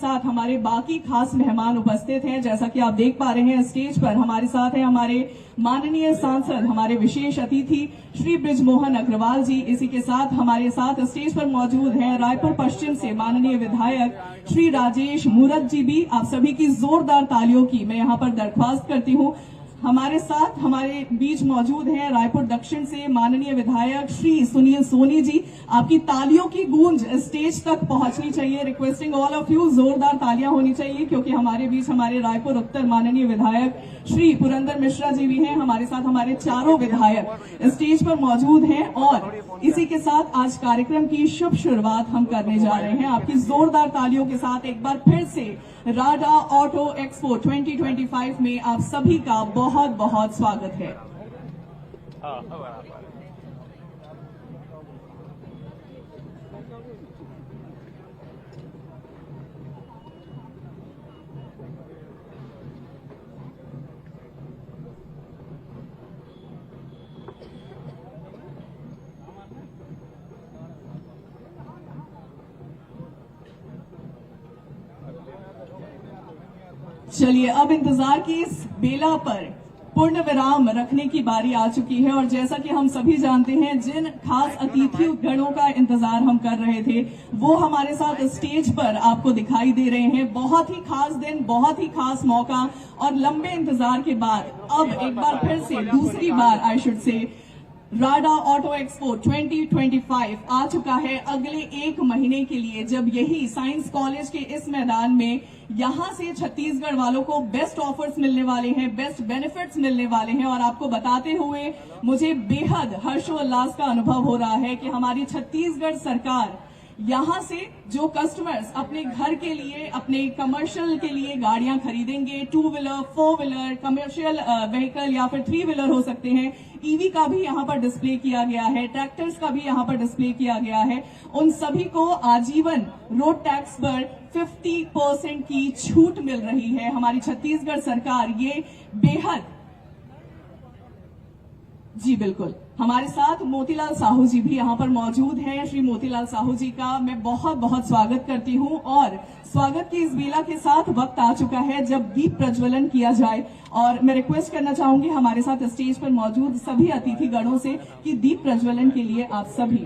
साथ हमारे बाकी खास मेहमान उपस्थित हैं। जैसा कि आप देख पा रहे हैं स्टेज पर हमारे साथ हैं हमारे माननीय सांसद, हमारे विशेष अतिथि श्री बृजमोहन अग्रवाल जी। इसी के साथ हमारे साथ स्टेज पर मौजूद हैं रायपुर पश्चिम से माननीय विधायक श्री राजेश मूरत जी भी। आप सभी की जोरदार तालियों की मैं यहाँ पर दरख्वास्त करती हूँ। हमारे साथ हमारे बीच मौजूद हैं रायपुर दक्षिण से माननीय विधायक श्री सुनील सोनी जी। आपकी तालियों की गूंज स्टेज तक पहुंचनी चाहिए। रिक्वेस्टिंग ऑल ऑफ यू, जोरदार तालियां होनी चाहिए क्योंकि हमारे बीच हमारे रायपुर उत्तर माननीय विधायक श्री पुरंदर मिश्रा जी भी हैं। हमारे साथ हमारे चारों विधायक स्टेज पर मौजूद हैं और इसी के साथ आज कार्यक्रम की शुभ शुरुआत हम करने जा रहे हैं। आपकी जोरदार तालियों के साथ एक बार फिर से राडा ऑटो एक्सपो 2025 में आप सभी का बहुत बहुत स्वागत है। चलिए, अब इंतजार की इस बेला पर पूर्ण विराम रखने की बारी आ चुकी है और जैसा कि हम सभी जानते हैं जिन खास अतिथि गणों का इंतजार हम कर रहे थे वो हमारे साथ स्टेज पर आपको दिखाई दे रहे हैं। बहुत ही खास दिन, बहुत ही खास मौका और लंबे इंतजार के बाद अब एक बार फिर से दूसरी बार I should say Rada auto expo 2025 आ चुका है अगले एक महीने के लिए, जब यही साइंस कॉलेज के इस मैदान में यहां से छत्तीसगढ़ वालों को बेस्ट ऑफर्स मिलने वाले हैं, बेस्ट बेनिफिट्स मिलने वाले हैं। और आपको बताते हुए मुझे बेहद हर्षोल्लास का अनुभव हो रहा है कि हमारी छत्तीसगढ़ सरकार यहां से जो कस्टमर्स अपने घर के लिए, अपने कमर्शियल के लिए गाड़ियां खरीदेंगे, 2 व्हीलर, 4 व्हीलर, कमर्शियल व्हीकल या फिर 3 व्हीलर हो सकते हैं, ईवी का भी यहां पर डिस्प्ले किया गया है, ट्रैक्टर्स का भी यहां पर डिस्प्ले किया गया है, उन सभी को आजीवन रोड टैक्स पर 50% की छूट मिल रही है। हमारी छत्तीसगढ़ सरकार ये बेहद, जी बिल्कुल, हमारे साथ मोतीलाल साहू जी भी यहाँ पर मौजूद हैं। श्री मोतीलाल साहू जी का मैं बहुत बहुत स्वागत करती हूँ और स्वागत की इस बेला के साथ वक्त आ चुका है जब दीप प्रज्वलन किया जाए और मैं रिक्वेस्ट करना चाहूंगी हमारे साथ स्टेज पर मौजूद सभी अतिथि गणों से कि दीप प्रज्वलन के लिए आप सभी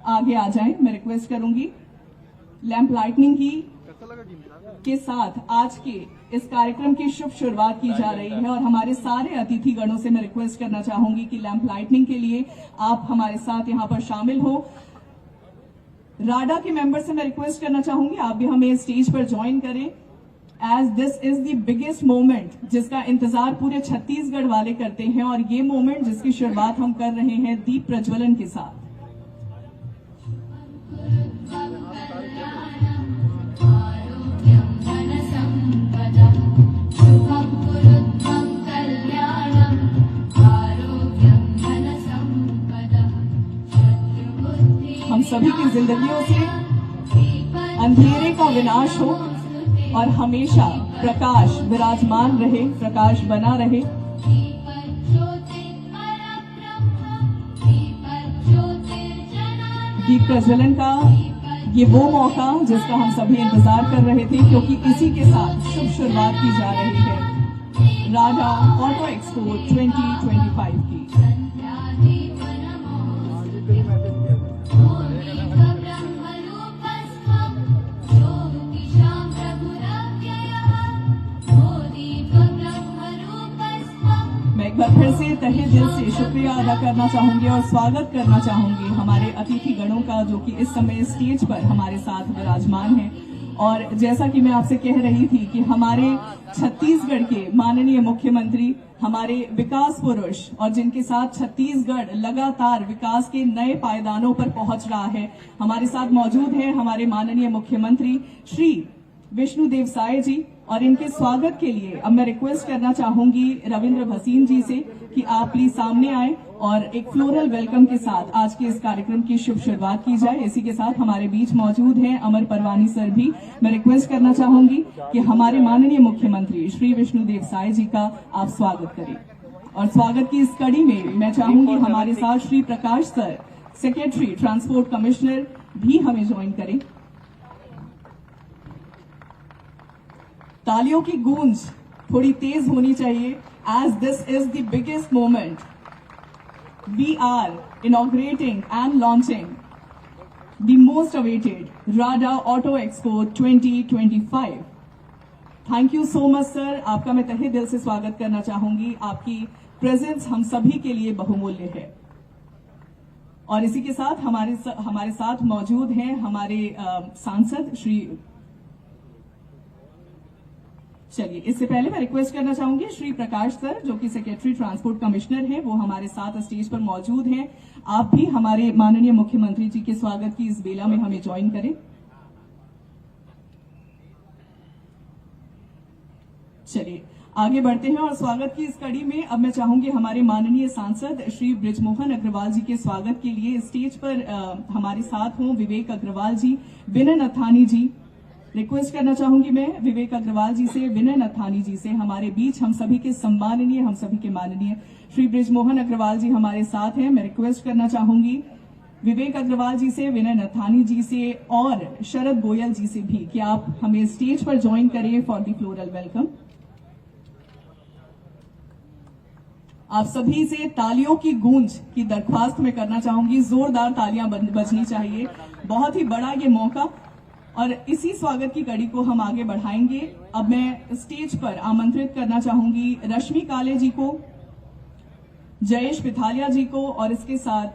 आगे आ जाएं। मैं रिक्वेस्ट करूंगी लैंप लाइटनिंग के साथ आज के इस कार्यक्रम की शुभ शुरुआत की जा रही है और हमारे सारे अतिथि गणों से मैं रिक्वेस्ट करना चाहूंगी कि लैंप लाइटनिंग के लिए आप हमारे साथ यहां पर शामिल हो। राडा के मेंबर से मैं रिक्वेस्ट करना चाहूंगी आप भी हमें स्टेज पर ज्वाइन करें, as this is the biggest moment जिसका इंतजार पूरे छत्तीसगढ़ वाले करते हैं और ये मोमेंट जिसकी शुरुआत हम कर रहे हैं दीप प्रज्वलन के साथ। हम सभी की जिंदगियों से अंधेरे का विनाश हो और हमेशा प्रकाश विराजमान रहे, प्रकाश बना रहे। दीप प्रज्वलन का ये वो मौका जिसका हम सभी इंतजार कर रहे थे क्योंकि इसी के साथ शुभ शुरुआत की जा रही है राडा ऑटो एक्सपो 2025 की। एक बार फिर से तहे दिल से शुक्रिया अदा करना चाहूंगी और स्वागत करना चाहूंगी हमारे अतिथि गणों का जो कि इस समय स्टेज पर हमारे साथ विराजमान हैं। और जैसा कि मैं आपसे कह रही थी कि हमारे छत्तीसगढ़ के माननीय मुख्यमंत्री, हमारे विकास पुरुष और जिनके साथ छत्तीसगढ़ लगातार विकास के नए पायदानों पर पहुंच रहा है, हमारे साथ मौजूद हैं हमारे माननीय मुख्यमंत्री श्री विष्णुदेव साय जी। और इनके स्वागत के लिए अब मैं रिक्वेस्ट करना चाहूंगी रविंद्र भसीन जी से कि आप प्लीज सामने आए और एक फ्लोरल वेलकम के साथ आज के इस कार्यक्रम की शुभ शुरुआत की जाए। इसी के साथ हमारे बीच मौजूद हैं अमर परवानी सर भी। मैं रिक्वेस्ट करना चाहूंगी कि हमारे माननीय मुख्यमंत्री श्री विष्णुदेव साय जी का आप स्वागत करें। और स्वागत की इस कड़ी में मैं चाहूंगी हमारे साथ Shri Prakash sir, secretary transport commissioner, भी हमें ज्वाइन करें। तालियों की गूंज थोड़ी तेज होनी चाहिए as this is the biggest moment. We are inaugurating and launching the most awaited RADA Auto Expo 2025. Thank you so much sir, आपका मैं तहे दिल से स्वागत करना चाहूंगी। आपकी प्रेजेंस हम सभी के लिए बहुमूल्य है। और इसी के साथ हमारे साथ मौजूद हैं हमारे सांसद श्री, चलिए इससे पहले मैं रिक्वेस्ट करना चाहूंगी श्री प्रकाश सर जो कि सेक्रेटरी ट्रांसपोर्ट कमिश्नर हैं, वो हमारे साथ स्टेज पर मौजूद हैं। आप भी हमारे माननीय मुख्यमंत्री जी के स्वागत की इस बेला में हमें ज्वाइन करें। चलिए आगे बढ़ते हैं और स्वागत की इस कड़ी में अब मैं चाहूंगी हमारे माननीय सांसद श्री बृजमोहन अग्रवाल जी के स्वागत के लिए स्टेज पर हमारे साथ हों विवेक अग्रवाल जी, विनय नथानी जी। रिक्वेस्ट करना चाहूंगी मैं विवेक अग्रवाल जी से, विनय नथानी जी से। हमारे बीच हम सभी के सम्माननीय, हम सभी के माननीय श्री बृजमोहन अग्रवाल जी हमारे साथ हैं। मैं रिक्वेस्ट करना चाहूंगी विवेक अग्रवाल जी से, विनय नथानी जी से और शरद गोयल जी से भी कि आप हमें स्टेज पर ज्वाइन करें फॉर द फ्लोरल वेलकम। आप सभी से तालियों की गूंज की दरख्वास्त मैं करना चाहूंगी, जोरदार तालियां बजनी चाहिए। बहुत ही बड़ा ये मौका और इसी स्वागत की कड़ी को हम आगे बढ़ाएंगे। अब मैं स्टेज पर आमंत्रित करना चाहूंगी रश्मि काले जी को, जयेश पिथालिया जी को और इसके साथ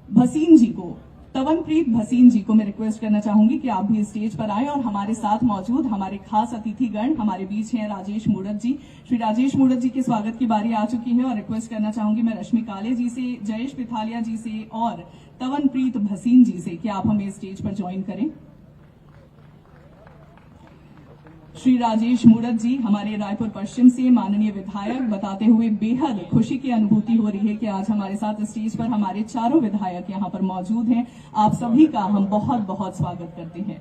भसीन जी को, तवनप्रीत भसीन जी को मैं रिक्वेस्ट करना चाहूंगी कि आप भी स्टेज पर आए। और हमारे साथ मौजूद हमारे खास अतिथिगण हमारे बीच हैं राजेश मूड़त जी। श्री राजेश मूड़त जी के स्वागत की बारी आ चुकी है और रिक्वेस्ट करना चाहूंगी मैं रश्मि काले जी से, जयेश पिथालिया जी से और तवनप्रीत भसीन जी से कि आप हमें स्टेज पर ज्वाइन करें। श्री राजेश मूड़त जी हमारे रायपुर पश्चिम से माननीय विधायक, बताते हुए बेहद खुशी की अनुभूति हो रही है कि आज हमारे साथ स्टेज पर हमारे चारों विधायक यहां पर मौजूद हैं। आप सभी का हम बहुत बहुत स्वागत करते हैं।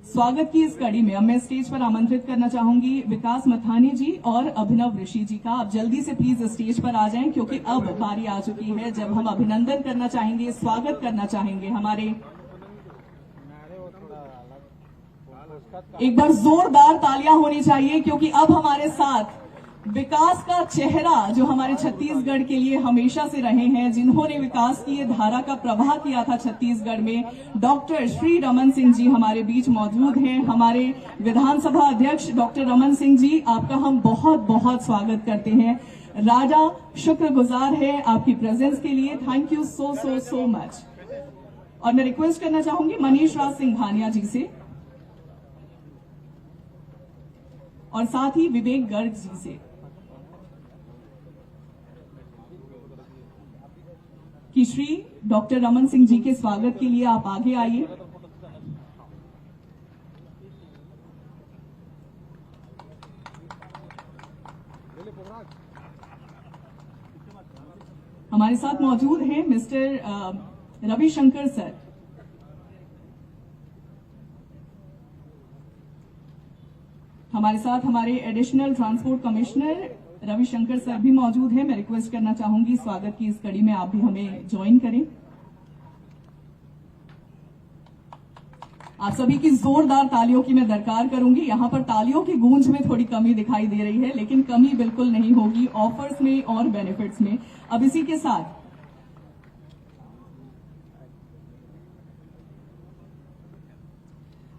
स्वागत की इस कड़ी में अब मैं स्टेज पर आमंत्रित करना चाहूंगी विकास मथानी जी और अभिनव ऋषि जी का। आप जल्दी से प्लीज स्टेज पर आ जाएं क्योंकि अब बारी आ चुकी है जब हम अभिनंदन करना चाहेंगे, स्वागत करना चाहेंगे हमारे। एक बार जोरदार तालियां होनी चाहिए क्योंकि अब हमारे साथ विकास का चेहरा जो हमारे छत्तीसगढ़ के लिए हमेशा से रहे हैं, जिन्होंने विकास की ये धारा का प्रवाह किया था छत्तीसगढ़ में, डॉक्टर श्री रमन सिंह जी हमारे बीच मौजूद हैं। हमारे विधानसभा अध्यक्ष डॉक्टर रमन सिंह जी, आपका हम बहुत बहुत स्वागत करते हैं। राजा शुक्रगुजार है आपकी प्रेजेंस के लिए। Thank you so so so much. और मैं रिक्वेस्ट करना चाहूंगी मनीष राज सिंघानिया जी से और साथ ही विवेक गर्ग जी से कि श्री डॉक्टर रमन सिंह जी के स्वागत के लिए आप आगे आइए। हमारे साथ मौजूद हैं मिस्टर रविशंकर सर। हमारे साथ हमारे additional transport commissioner Ravishankar sir भी मौजूद हैं। मैं रिक्वेस्ट करना चाहूंगी स्वागत की इस कड़ी में आप भी हमें ज्वाइन करें। आप सभी की जोरदार तालियों की मैं दरकार करूंगी। यहां पर तालियों की गूंज में थोड़ी कमी दिखाई दे रही है, लेकिन कमी बिल्कुल नहीं होगी ऑफर्स में और बेनिफिट्स में। अब इसी के साथ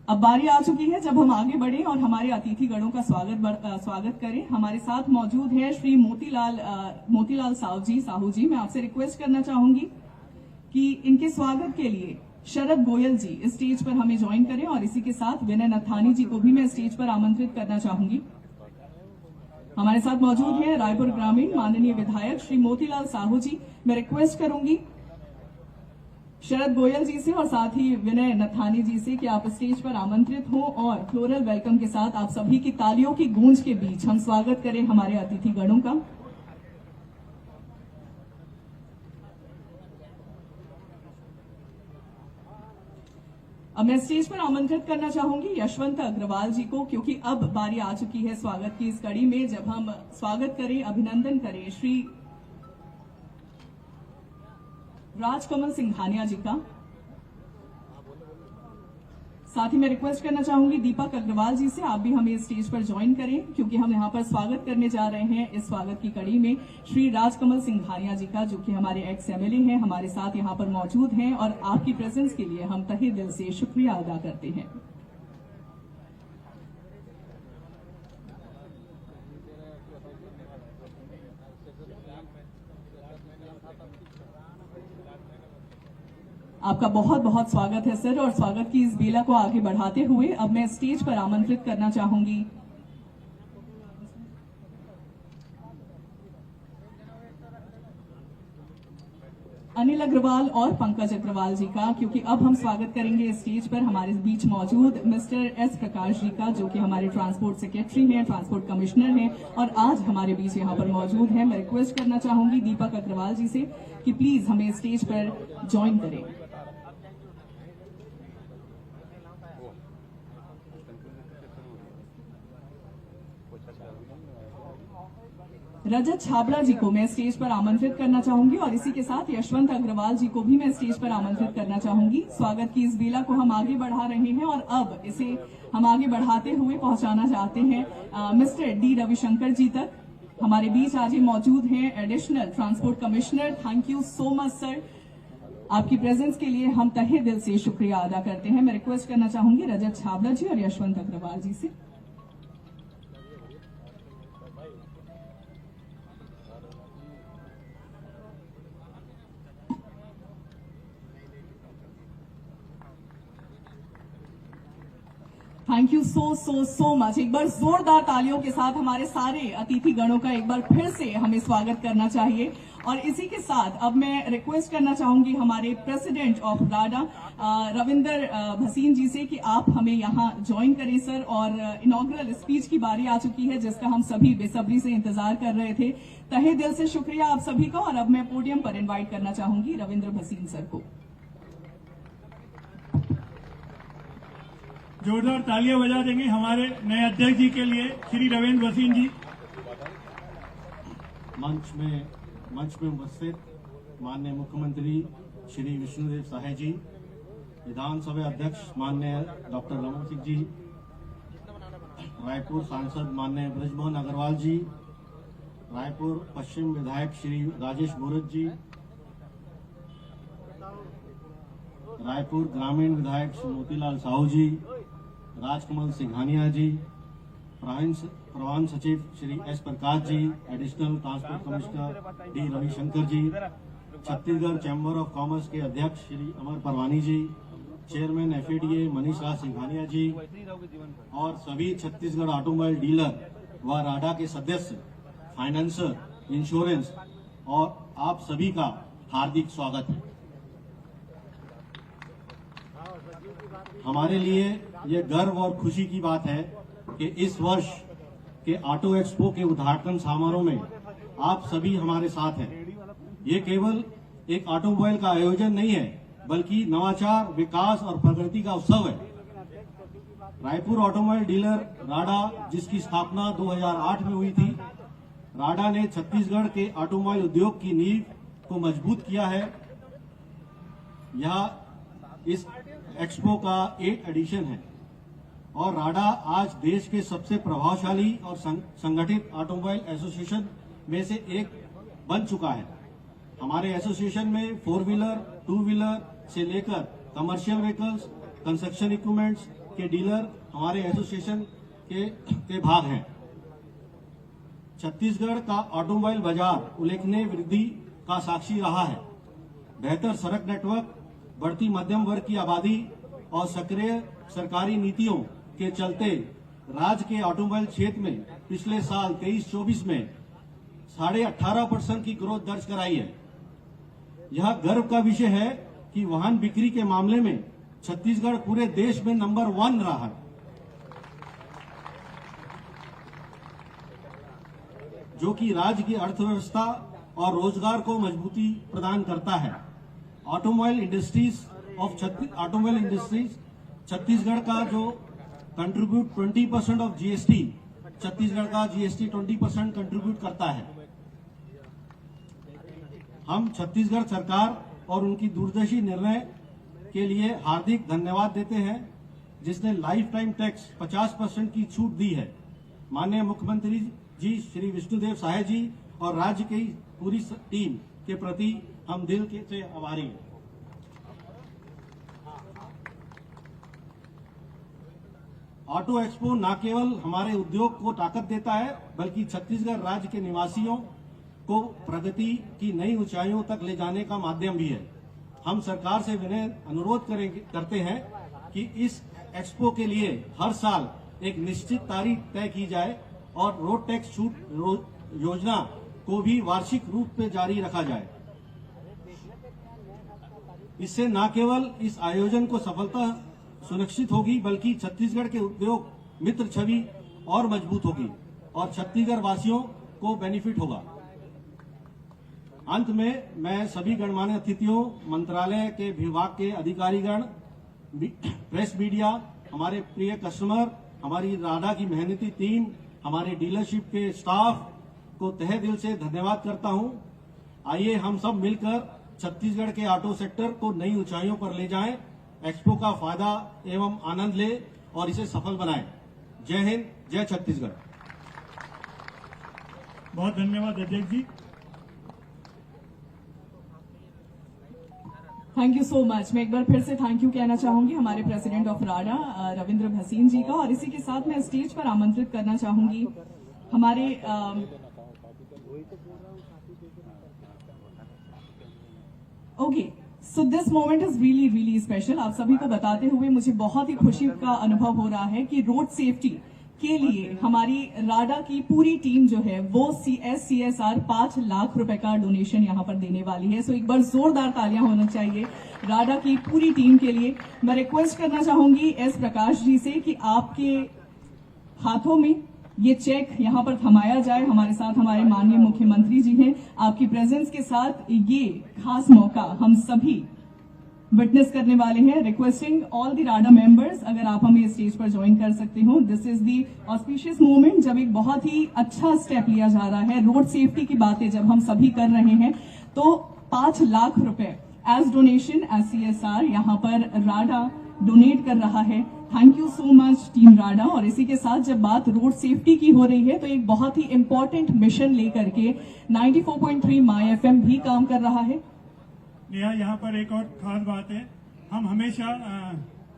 अब बारी आ चुकी है जब हम आगे बढ़े और हमारे अतिथिगणों का स्वागत करें। हमारे साथ मौजूद है श्री मोतीलाल साहू जी। मैं आपसे रिक्वेस्ट करना चाहूंगी कि इनके स्वागत के लिए शरद गोयल जी स्टेज पर हमें ज्वाइन करें और इसी के साथ विनय नथानी जी को भी मैं स्टेज पर आमंत्रित करना चाहूंगी। हमारे साथ मौजूद हैं रायपुर ग्रामीण माननीय विधायक श्री मोतीलाल साहू जी। मैं रिक्वेस्ट करूंगी शरद गोयल जी से और साथ ही विनय नथानी जी से कि आप स्टेज पर आमंत्रित हों और फ्लोरल वेलकम के साथ आप सभी की तालियों की गूंज के बीच हम स्वागत करें हमारे अतिथिगणों का। अब मैं स्टेज पर आमंत्रित करना चाहूंगी यशवंत अग्रवाल जी को, क्योंकि अब बारी आ चुकी है स्वागत की इस कड़ी में जब हम स्वागत करें, अभिनंदन करें श्री राजकमल सिंघानिया जी का। साथ ही मैं रिक्वेस्ट करना चाहूंगी दीपक अग्रवाल जी से, आप भी हमें स्टेज पर ज्वाइन करें, क्योंकि हम यहाँ पर स्वागत करने जा रहे हैं इस स्वागत की कड़ी में श्री राजकमल सिंघानिया जी का, जो कि हमारे एक्स एमएलए हैं, हमारे साथ यहाँ पर मौजूद हैं और आपकी प्रेजेंस के लिए हम तहे दिल से शुक्रिया अदा करते हैं। आपका बहुत बहुत स्वागत है सर, और स्वागत की इस बेला को आगे बढ़ाते हुए अब मैं स्टेज पर आमंत्रित करना चाहूंगी अनिल अग्रवाल और पंकज अग्रवाल जी का, क्योंकि अब हम स्वागत करेंगे स्टेज पर हमारे बीच मौजूद मिस्टर एस प्रकाश जी का, जो कि हमारे ट्रांसपोर्ट सेक्रेटरी हैं, ट्रांसपोर्ट कमिश्नर हैं और आज हमारे बीच यहाँ पर मौजूद हैं। मैं रिक्वेस्ट करना चाहूंगी दीपक अग्रवाल जी से कि प्लीज हमें स्टेज पर ज्वाइन करें। रजत छाबड़ा जी को मैं स्टेज पर आमंत्रित करना चाहूंगी और इसी के साथ यशवंत अग्रवाल जी को भी मैं स्टेज पर आमंत्रित करना चाहूंगी। स्वागत की इस बेला को हम आगे बढ़ा रहे हैं और अब इसे हम आगे बढ़ाते हुए पहुंचाना चाहते हैं मिस्टर डी रविशंकर जी तक। हमारे बीच आज ही मौजूद हैं additional transport commissioner. Thank you so much sir, आपकी प्रेजेंस के लिए हम तहे दिल से शुक्रिया अदा करते हैं। मैं रिक्वेस्ट करना चाहूंगी रजत छाबड़ा जी और यशवंत अग्रवाल जी से। Thank you so much. एक बार जोरदार तालियों के साथ हमारे सारे अतिथि गणों का एक बार फिर से हमें स्वागत करना चाहिए। और इसी के साथ अब मैं रिक्वेस्ट करना चाहूंगी हमारे प्रेसिडेंट ऑफ राडा रविंद्र भसीन जी से कि आप हमें यहाँ ज्वाइन करें सर। और इनॉग्रल स्पीच की बारी आ चुकी है, जिसका हम सभी बेसब्री से इंतजार कर रहे थे। तहे दिल से शुक्रिया आप सभी का। और अब मैं पोडियम पर इन्वाइट करना चाहूंगी रविंद्र भसीन सर को। जोरदार तालियां बजा देंगे हमारे नए अध्यक्ष जी के लिए, श्री रविंद्र भसीन जी। मंच में उपस्थित माननीय मुख्यमंत्री श्री विष्णुदेव साय जी, विधानसभा अध्यक्ष माननीय डॉक्टर रमन सिंह जी, रायपुर सांसद माननीय ब्रजमोहन अग्रवाल जी, रायपुर पश्चिम विधायक श्री राजेश बोरज जी, रायपुर ग्रामीण विधायक श्री मोतीलाल साहू जी, राजकमल सिंघानिया जी, प्रधान सचिव Shri S Prakash ji, additional transport commissioner D Ravishankar ji, Chhattisgarh chamber of commerce के अध्यक्ष श्री अमर परवानी जी, चेयरमैन एफएडीए मनीष राज सिंघानिया जी और सभी छत्तीसगढ़ ऑटोमोबाइल डीलर व राडा के सदस्य, फाइनेंसर, इंश्योरेंस और आप सभी का हार्दिक स्वागत है। हमारे लिए ये गर्व और खुशी की बात है कि इस वर्ष के ऑटो एक्सपो के उद्घाटन समारोह में आप सभी हमारे साथ हैं। ये केवल एक ऑटोमोबाइल का आयोजन नहीं है, बल्कि नवाचार, विकास और प्रगति का उत्सव है। रायपुर ऑटोमोबाइल डीलर राडा, जिसकी स्थापना 2008 में हुई थी, राडा ने छत्तीसगढ़ के ऑटोमोबाइल उद्योग की नींव को मजबूत किया है। यह इस एक्सपो का 8 एडिशन है और राडा आज देश के सबसे प्रभावशाली और संगठित ऑटोमोबाइल एसोसिएशन में से एक बन चुका है। हमारे एसोसिएशन में 4 व्हीलर, 2 व्हीलर से लेकर कमर्शियल व्हीकल्स, कंस्ट्रक्शन इक्विपमेंट्स के डीलर हमारे एसोसिएशन के भाग हैं। छत्तीसगढ़ का ऑटोमोबाइल बाजार उल्लेखनीय वृद्धि का साक्षी रहा है। बेहतर सड़क नेटवर्क, बढ़ती मध्यम वर्ग की आबादी और सक्रिय सरकारी नीतियों के चलते राज्य के ऑटोमोबाइल क्षेत्र में पिछले साल 23-24 में 18.5% की ग्रोथ दर्ज कराई है। यह गर्व का विषय है कि वाहन बिक्री के मामले में छत्तीसगढ़ पूरे देश में नंबर 1 रहा है, जो कि राज्य की अर्थव्यवस्था और रोजगार को मजबूती प्रदान करता है। ऑटोमोबाइल इंडस्ट्रीज छत्तीसगढ़ का जो कंट्रीब्यूट 20% ऑफ जीएसटी, छत्तीसगढ़ का जीएसटी 20% कंट्रीब्यूट करता है। हम छत्तीसगढ़ सरकार और उनकी दूरदर्शी निर्णय के लिए हार्दिक धन्यवाद देते हैं, जिसने लाइफ टाइम टैक्स 50% की छूट दी है। माननीय मुख्यमंत्री जी श्री विष्णुदेव साय जी और राज्य की पूरी टीम के प्रति हम दिल से आभारी हैं। ऑटो एक्सपो न केवल हमारे उद्योग को ताकत देता है, बल्कि छत्तीसगढ़ राज्य के निवासियों को प्रगति की नई ऊंचाइयों तक ले जाने का माध्यम भी है। हम सरकार से विनय अनुरोध करते हैं कि इस एक्सपो के लिए हर साल एक निश्चित तारीख तय की जाए और रोड टैक्स छूट योजना को भी वार्षिक रूप में जारी रखा जाए। इससे न केवल इस आयोजन को सफलता सुनिश्चित होगी, बल्कि छत्तीसगढ़ के उद्योग मित्र छवि और मजबूत होगी और छत्तीसगढ़ वासियों को बेनिफिट होगा। अंत में मैं सभी गणमान्य अतिथियों, मंत्रालय के विभाग के अधिकारीगण, प्रेस मीडिया, हमारे प्रिय कस्टमर, हमारी राडा की मेहनती टीम, हमारे डीलरशिप के स्टाफ को तहे दिल से धन्यवाद करता हूं। आइए हम सब मिलकर छत्तीसगढ़ के ऑटो सेक्टर को नई ऊंचाइयों पर ले जाएं, एक्सपो का फायदा एवं आनंद ले और इसे सफल बनाएं। जय हिंद, जय छत्तीसगढ़। बहुत धन्यवाद अध्यक्ष जी। Thank you so much. मैं एक बार फिर से थैंक यू कहना चाहूंगी हमारे प्रेसिडेंट ऑफ राडा रविंद्र भसीन जी का, और इसी के साथ मैं स्टेज पर आमंत्रित करना चाहूंगी हमारे okay, so this moment is really really special. आप सभी को बताते हुए मुझे बहुत ही खुशी का अनुभव हो रहा है कि रोड सेफ्टी के लिए हमारी राडा की पूरी टीम जो है वो CSR 5 लाख रुपए का डोनेशन यहां पर देने वाली है। सो एक बार जोरदार तालियां होना चाहिए राडा की पूरी टीम के लिए। मैं रिक्वेस्ट करना चाहूंगी एस प्रकाश जी से कि आपके हाथों में ये चेक यहां पर थमाया जाए। हमारे साथ हमारे माननीय मुख्यमंत्री जी हैं। आपकी प्रेजेंस के साथ ये खास मौका हम सभी विटनेस करने वाले हैं। Requesting all the Rada members, अगर आप हमें स्टेज पर ज्वाइन कर सकते हो। This is the auspicious moment जब एक बहुत ही अच्छा स्टेप लिया जा रहा है। रोड सेफ्टी की बातें जब हम सभी कर रहे हैं तो 5 लाख रुपए एज डोनेशन एज CSR यहां पर राडा डोनेट कर रहा है। Thank you so much team राडा। और इसी के साथ जब बात रोड सेफ्टी की हो रही है तो एक बहुत ही इंपॉर्टेंट मिशन लेकर के 94.3 माई FM भी काम कर रहा है। यहाँ पर एक और खास बात है, हम हमेशा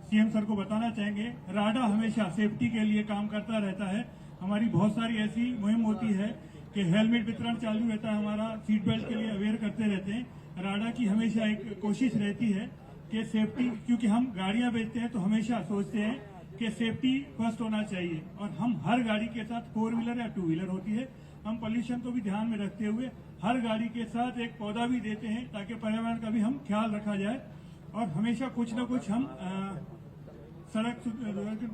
CM सर को बताना चाहेंगे, राडा हमेशा सेफ्टी के लिए काम करता रहता है। हमारी बहुत सारी ऐसी मुहिम होती है कि हेलमेट वितरण चालू रहता है, हमारा सीट बेल्ट के लिए अवेयर करते रहते हैं। राडा की हमेशा एक कोशिश रहती है कि सेफ्टी, क्योंकि हम गाड़ियां बेचते हैं तो हमेशा सोचते हैं कि सेफ्टी फर्स्ट होना चाहिए, और हम हर गाड़ी के साथ 4 व्हीलर या 2 व्हीलर होती है, हम पोल्यूशन को भी ध्यान में रखते हुए हर गाड़ी के साथ एक पौधा भी देते हैं ताकि पर्यावरण का भी हम ख्याल रखा जाए। और हमेशा कुछ न कुछ हम सड़क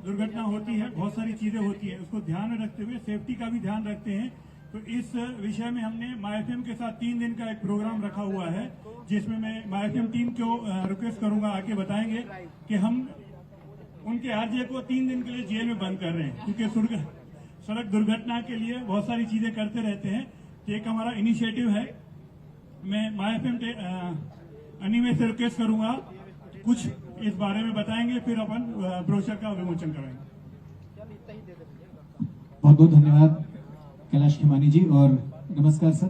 दुर्घटना होती है, बहुत सारी चीजें होती है, उसको ध्यान में रखते हुए सेफ्टी का भी ध्यान रखते हैं। तो इस विषय में हमने माई FM के साथ 3 दिन का एक प्रोग्राम रखा हुआ है, जिसमें मैं माई FM टीम को रिक्वेस्ट करूंगा आके बताएंगे कि हम उनके RJ को 3 दिन के लिए जेल में बंद कर रहे हैं, क्योंकि सड़क दुर्घटना के लिए बहुत सारी चीजें करते रहते हैं। एक हमारा इनिशिएटिव है। मैं माई FM अनिमे से रिक्वेस्ट करूंगा कुछ इस बारे में बताएंगे, फिर अपन ब्रोशर का विमोचन कराएंगे। बहुत बहुत धन्यवाद कैलाश खेमानी जी, और नमस्कार सर।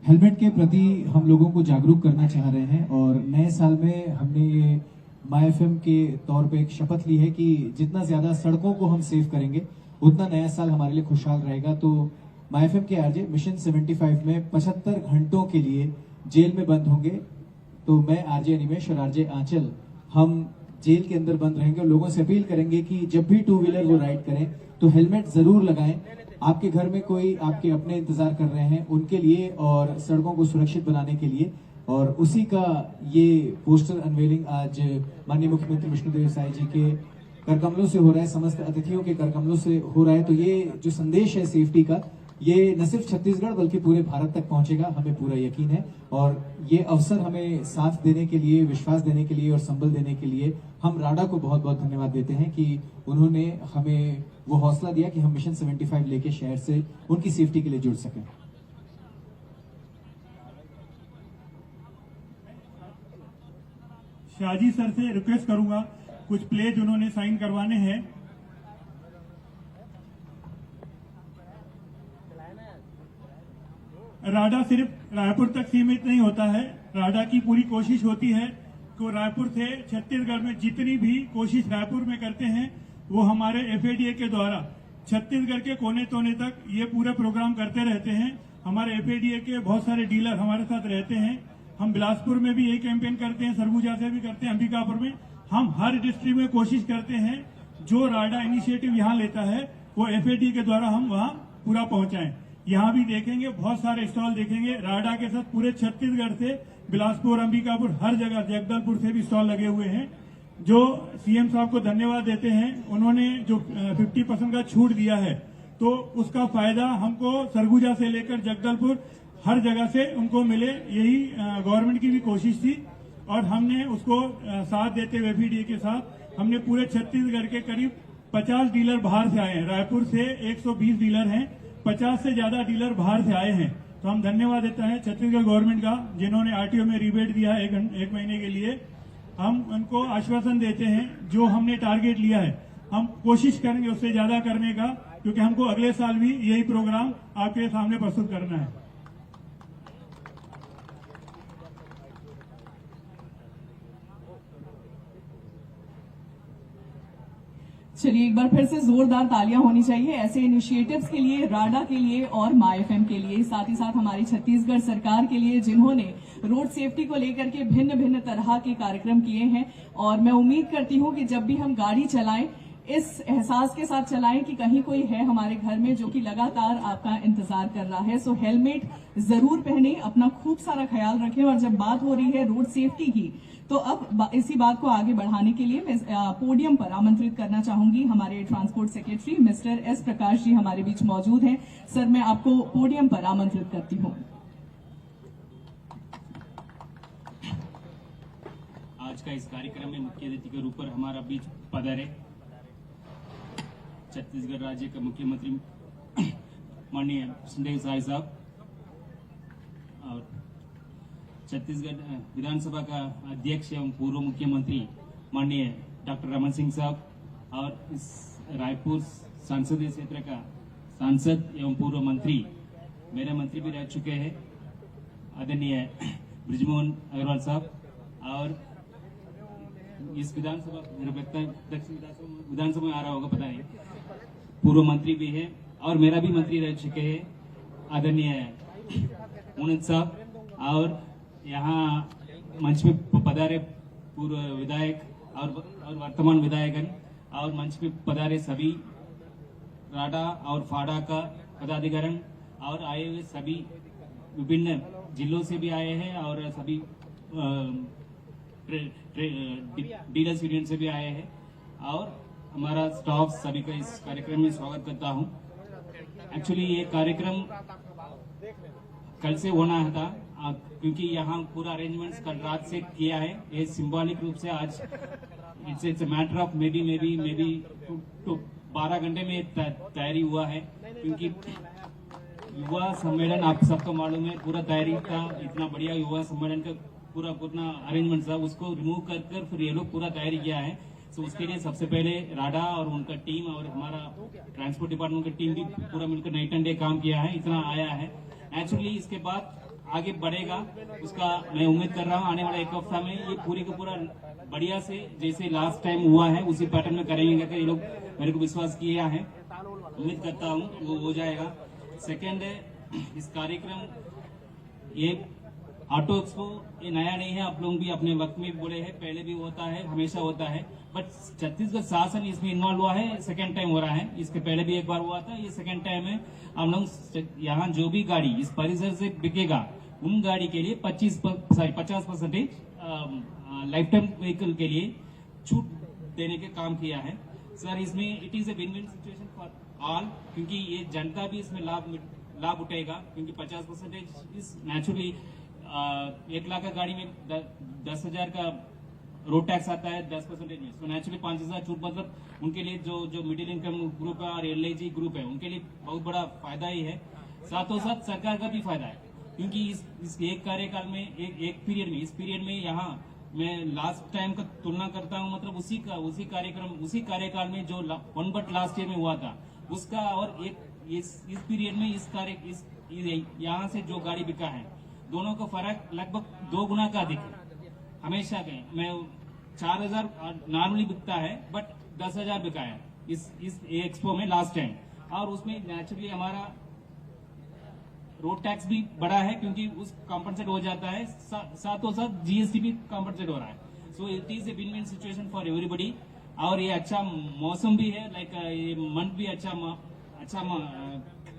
हेलमेट के प्रति हम लोगों को जागरूक करना चाह रहे हैं, और नए साल में हमने ये माई FM के तौर पे एक शपथ ली है कि जितना ज्यादा सड़कों को हम सेव करेंगे उतना नया साल हमारे लिए खुशहाल रहेगा। तो माई FM के RJ मिशन 75 में 75 घंटों के लिए जेल में बंद होंगे। तो मैं RJ अनिमेश और RJ आंचल हम जेल के अंदर बंद रहेंगे और लोगों से अपील करेंगे कि जब भी 2 व्हीलर वो राइड करें तो हेलमेट जरूर लगाएं। आपके घर में कोई आपके अपने इंतजार कर रहे हैं उनके लिए और सड़कों को सुरक्षित बनाने के लिए, और उसी का ये पोस्टर अनवेलिंग आज माननीय मुख्यमंत्री विष्णुदेव साय जी के करकमलों से हो रहा है, समस्त अतिथियों के करकमलों से हो रहा है। तो ये जो संदेश है सेफ्टी का, ये न सिर्फ छत्तीसगढ़ बल्कि पूरे भारत तक पहुंचेगा, हमें पूरा यकीन है। और ये अवसर हमें साथ देने के लिए, विश्वास देने के लिए और संबल देने के लिए हम राडा को बहुत बहुत धन्यवाद देते हैं कि उन्होंने हमें वो हौसला दिया कि हम मिशन 75 लेके शहर से उनकी सेफ्टी के लिए जुड़ सकें। शाहजी सर से रिक्वेस्ट करूंगा कुछ प्लेज उन्होंने साइन करवाने हैं। राडा सिर्फ रायपुर तक सीमित नहीं होता है। राडा की पूरी कोशिश होती है कि रायपुर से छत्तीसगढ़ में जितनी भी कोशिश रायपुर में करते हैं वो हमारे एफएडीए के द्वारा छत्तीसगढ़ के कोने कोने तक ये पूरे प्रोग्राम करते रहते हैं। हमारे एफएडीए के बहुत सारे डीलर हमारे साथ रहते हैं। हम बिलासपुर में भी यही कैंपेन करते हैं, सरगुजा से भी करते हैं, अंबिकापुर में। हम हर डिस्ट्रिक्ट में कोशिश करते हैं जो राडा इनिशिएटिव यहाँ लेता है वो एफएडीए के द्वारा हम वहाँ पूरा पहुंचाएं। यहाँ भी देखेंगे बहुत सारे स्टॉल देखेंगे राडा के साथ पूरे छत्तीसगढ़ से, बिलासपुर, अंबिकापुर, हर जगह, जगदलपुर से भी स्टॉल लगे हुए हैं। जो सीएम साहब को धन्यवाद देते हैं, उन्होंने जो 50% का छूट दिया है तो उसका फायदा हमको सरगुजा से लेकर जगदलपुर हर जगह से उनको मिले, यही गवर्नमेंट की भी कोशिश थी। और हमने उसको साथ देते हुए एफएडीए के साथ हमने पूरे छत्तीसगढ़ के करीब 50 डीलर बाहर से आए हैं। रायपुर से 120 डीलर हैं, 50 से ज्यादा डीलर बाहर से आए हैं। तो हम धन्यवाद देते हैं छत्तीसगढ़ गवर्नमेंट का, जिन्होंने आरटीओ में रिबेट दिया है एक महीने के लिए। हम उनको आश्वासन देते हैं जो हमने टारगेट लिया है हम कोशिश करेंगे उससे ज्यादा करने का, क्योंकि हमको अगले साल भी यही प्रोग्राम आपके सामने प्रस्तुत करना है। चलिए एक बार फिर से जोरदार तालियां होनी चाहिए ऐसे इनिशिएटिव्स के लिए, राडा के लिए और माईएफएम के लिए, साथ ही साथ हमारी छत्तीसगढ़ सरकार के लिए जिन्होंने रोड सेफ्टी को लेकर के भिन्न भिन्न तरह के कार्यक्रम किए हैं। और मैं उम्मीद करती हूं कि जब भी हम गाड़ी चलाएं इस एहसास के साथ चलाएं कि कहीं कोई है हमारे घर में जो कि लगातार आपका इंतजार कर रहा है। सो हेलमेट जरूर पहने, अपना खूब सारा ख्याल रखें। और जब बात हो रही है रोड सेफ्टी की तो अब इसी बात को आगे बढ़ाने के लिए मैं पोडियम पर आमंत्रित करना चाहूंगी हमारे transport secretary mister S Prakash जी हमारे बीच मौजूद हैं। सर, मैं आपको पोडियम पर आमंत्रित करती हूं। आज का इस कार्यक्रम में मुख्य अतिथि के रूप पर हमारा बीच पधारे छत्तीसगढ़ राज्य के मुख्यमंत्री माननीय कृष्णदेव साय साहब और छत्तीसगढ़ विधानसभा का अध्यक्ष एवं पूर्व मुख्यमंत्री माननीय डॉक्टर रमन सिंह साहब और इस रायपुर संसदीय क्षेत्र का सांसद एवं पूर्व मंत्री, मेरे मंत्री भी रह चुके हैं, आदरणीय ब्रिजमोहन अग्रवाल साहब, और इस विधानसभा विधानसभा में आ रहा होगा पता नहीं, पूर्व मंत्री भी है और मेरा भी मंत्री रह चुके हैं आदरणीय मुनत साहब, और यहाँ मंच पे पधारे पूर्व विधायक और वर्तमान विधायकगण, और मंच पे पधारे सभी राडा और फाडा का पदाधिकारीगण और आए हुए सभी विभिन्न जिलों से भी आए हैं और सभी डीलर्स यूनियन से भी आए हैं और हमारा स्टाफ सभी का इस कार्यक्रम में स्वागत करता हूं। एक्चुअली ये कार्यक्रम कल से होना था क्योंकि यहाँ पूरा अरेंजमेंट्स कल रात से किया है। ये सिंबॉलिक रूप से आज it's matter of may be तो 12 घंटे में तैयारी हुआ है, क्योंकि युवा सम्मेलन आप सबको मालूम है पूरा तैयारी था, इतना बढ़िया युवा सम्मेलन का पूरा अरेंजमेंट था, उसको रिमूव कर फिर ये लोग पूरा तैयारी किया है। तो उसके लिए सबसे पहले राडा और उनका टीम और हमारा ट्रांसपोर्ट डिपार्टमेंट का टीम भी पूरा मिलकर नाइट एंड डे काम किया है, इतना आया है। नेचुरली इसके बाद आगे बढ़ेगा, उसका मैं उम्मीद कर रहा हूँ आने वाला एक हफ्ता में ये पूरी का पूरा बढ़िया से जैसे लास्ट टाइम हुआ है उसी पैटर्न में करेंगे करके ये लोग मेरे को विश्वास किया है, उम्मीद करता हूँ वो हो जाएगा। सेकेंड है इस कार्यक्रम ये ऑटो एक्सपो ये नया नहीं है, आप लोग भी अपने वक्त में बोले हैं, पहले भी होता है, हमेशा होता है, बट छत्तीसगढ़ शासन इसमें इन्वॉल्व हुआ है, सेकेंड टाइम हो रहा है। इसके पहले भी एक बार हुआ था, ये सेकेंड टाइम है। हम लोग यहाँ जो भी गाड़ी इस परिसर से बिकेगा उन गाड़ी के लिए 50% लाइफ टाइम व्हीकल के लिए छूट देने के काम किया है। सर इसमें it is a win win situation for all, क्योंकि ये जनता भी इसमें लाभ उठेगा, क्योंकि 50% इस नेचुरली 1 लाख का गाड़ी में 10,000 का रोड टैक्स आता है 10% में, तो नेचुरली 5,000 छूट, मतलब उनके लिए जो मिडिल इनकम ग्रुप है और LIG ग्रुप है उनके लिए बहुत बड़ा फायदा ही है। साथों साथ सरकार का भी फायदा है, क्योंकि इस एक कार्यकाल में एक पीरियड में इस पीरियड में यहाँ मैं लास्ट टाइम का तुलना करता हूँ, मतलब उसी कार्यकाल में जो 1 बट लास्ट ईयर में हुआ था उसका, और एक इस पीरियड में यहाँ से जो गाड़ी बिका है, दोनों का फर्क लगभग 2 गुना का अधिक है। हमेशा के मैं 4000 नॉर्मली बिकता है, बट 10,000 बिका है इस एक्सपो में लास्ट टाइम। और उसमें नेचुरली हमारा रोड टैक्स भी बढ़ा है, क्योंकि उस कॉम्पनसेट हो जाता है, साथों साथ जीएसटी भी कॉम्पनसेट हो रहा है। So it is a win win situation for everybody. और ये अच्छा मौसम भी है, लाइक ये मंथ भी अच्छा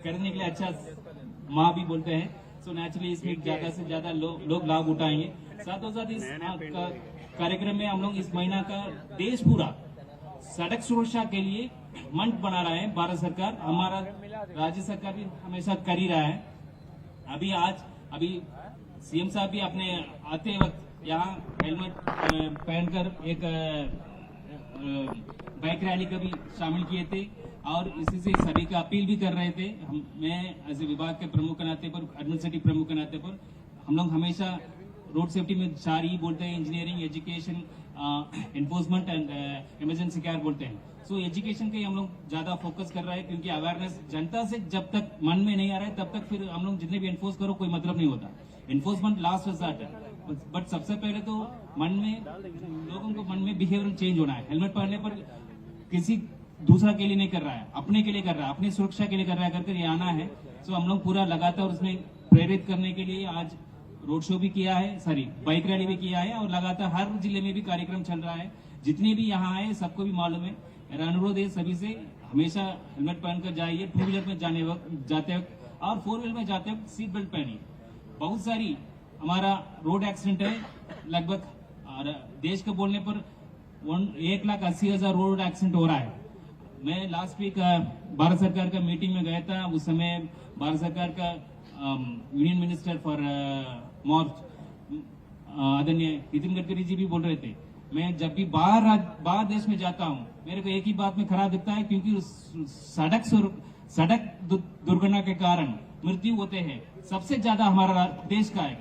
करने के लिए अच्छा माह भी बोलते हैं। सो नेचुरली इसमें ज्यादा से ज्यादा लोग लाभ उठाएंगे। साथों साथ इस कार्यक्रम में हम लोग इस महीना का देश पूरा सड़क सुरक्षा के लिए मंच बना रहा है भारत सरकार, हमारा राज्य सरकार भी हमेशा कर ही रहा है। अभी सीएम साहब भी अपने आते वक्त यहाँ हेलमेट पहनकर एक बाइक रैली का भी शामिल किए थे, और इसी से सभी का अपील भी कर रहे थे। मैं एज ए विभाग के प्रमुख के नाते पर, एडमिनिस्ट्रेटिव प्रमुख के नाते पर, हम लोग हमेशा रोड सेफ्टी में 4 ही बोलते हैं, engineering, education, enforcement and emergency care बोलते हैं। सो एजुकेशन के हम लोग ज्यादा फोकस कर रहे हैं, क्योंकि अवेयरनेस जनता से जब तक मन में नहीं आ रहा है तब तक फिर हम लोग जितने भी एनफोर्स करो कोई मतलब नहीं होता। एनफोर्समेंट लास्ट रिजॉर्ट है, बट सबसे पहले तो लोगों को मन में बिहेवियर चेंज होना है। हेलमेट पहनने पर किसी दूसरा के लिए नहीं कर रहा है, अपने के लिए कर रहा है, अपनी सुरक्षा के लिए कर रहा है, करके ये आना है। सो हम लोग पूरा लगातार उसमें प्रेरित करने के लिए आज रोड शो भी किया है, बाइक रैली भी किया है, और लगातार हर जिले में भी कार्यक्रम चल रहा है। जितने भी यहाँ आए सबको भी मालूम है। मेरा अनुरोध है सभी से, हमेशा हेलमेट पहनकर जाइए, 2 व्हीलर में जाते वक्त और 4 व्हीलर में जाते वक्त सीट बेल्ट पहनिए। बहुत सारी हमारा रोड एक्सीडेंट है, लगभग देश के बोलने पर 1,80,000 रोड एक्सीडेंट हो रहा है। मैं लास्ट वीक भारत सरकार का मीटिंग में गया था, उस समय भारत सरकार का यूनियन मिनिस्टर फॉर मोर्च आदरणीय नितिन गडकरी जी भी बोल रहे थे। मैं जब भी बाहर देश में जाता हूँ, मेरे को एक ही बात में खराब दिखता है, क्योंकि सड़क दुर्घटना के कारण मृत्यु होते हैं सबसे ज्यादा हमारा देश का है,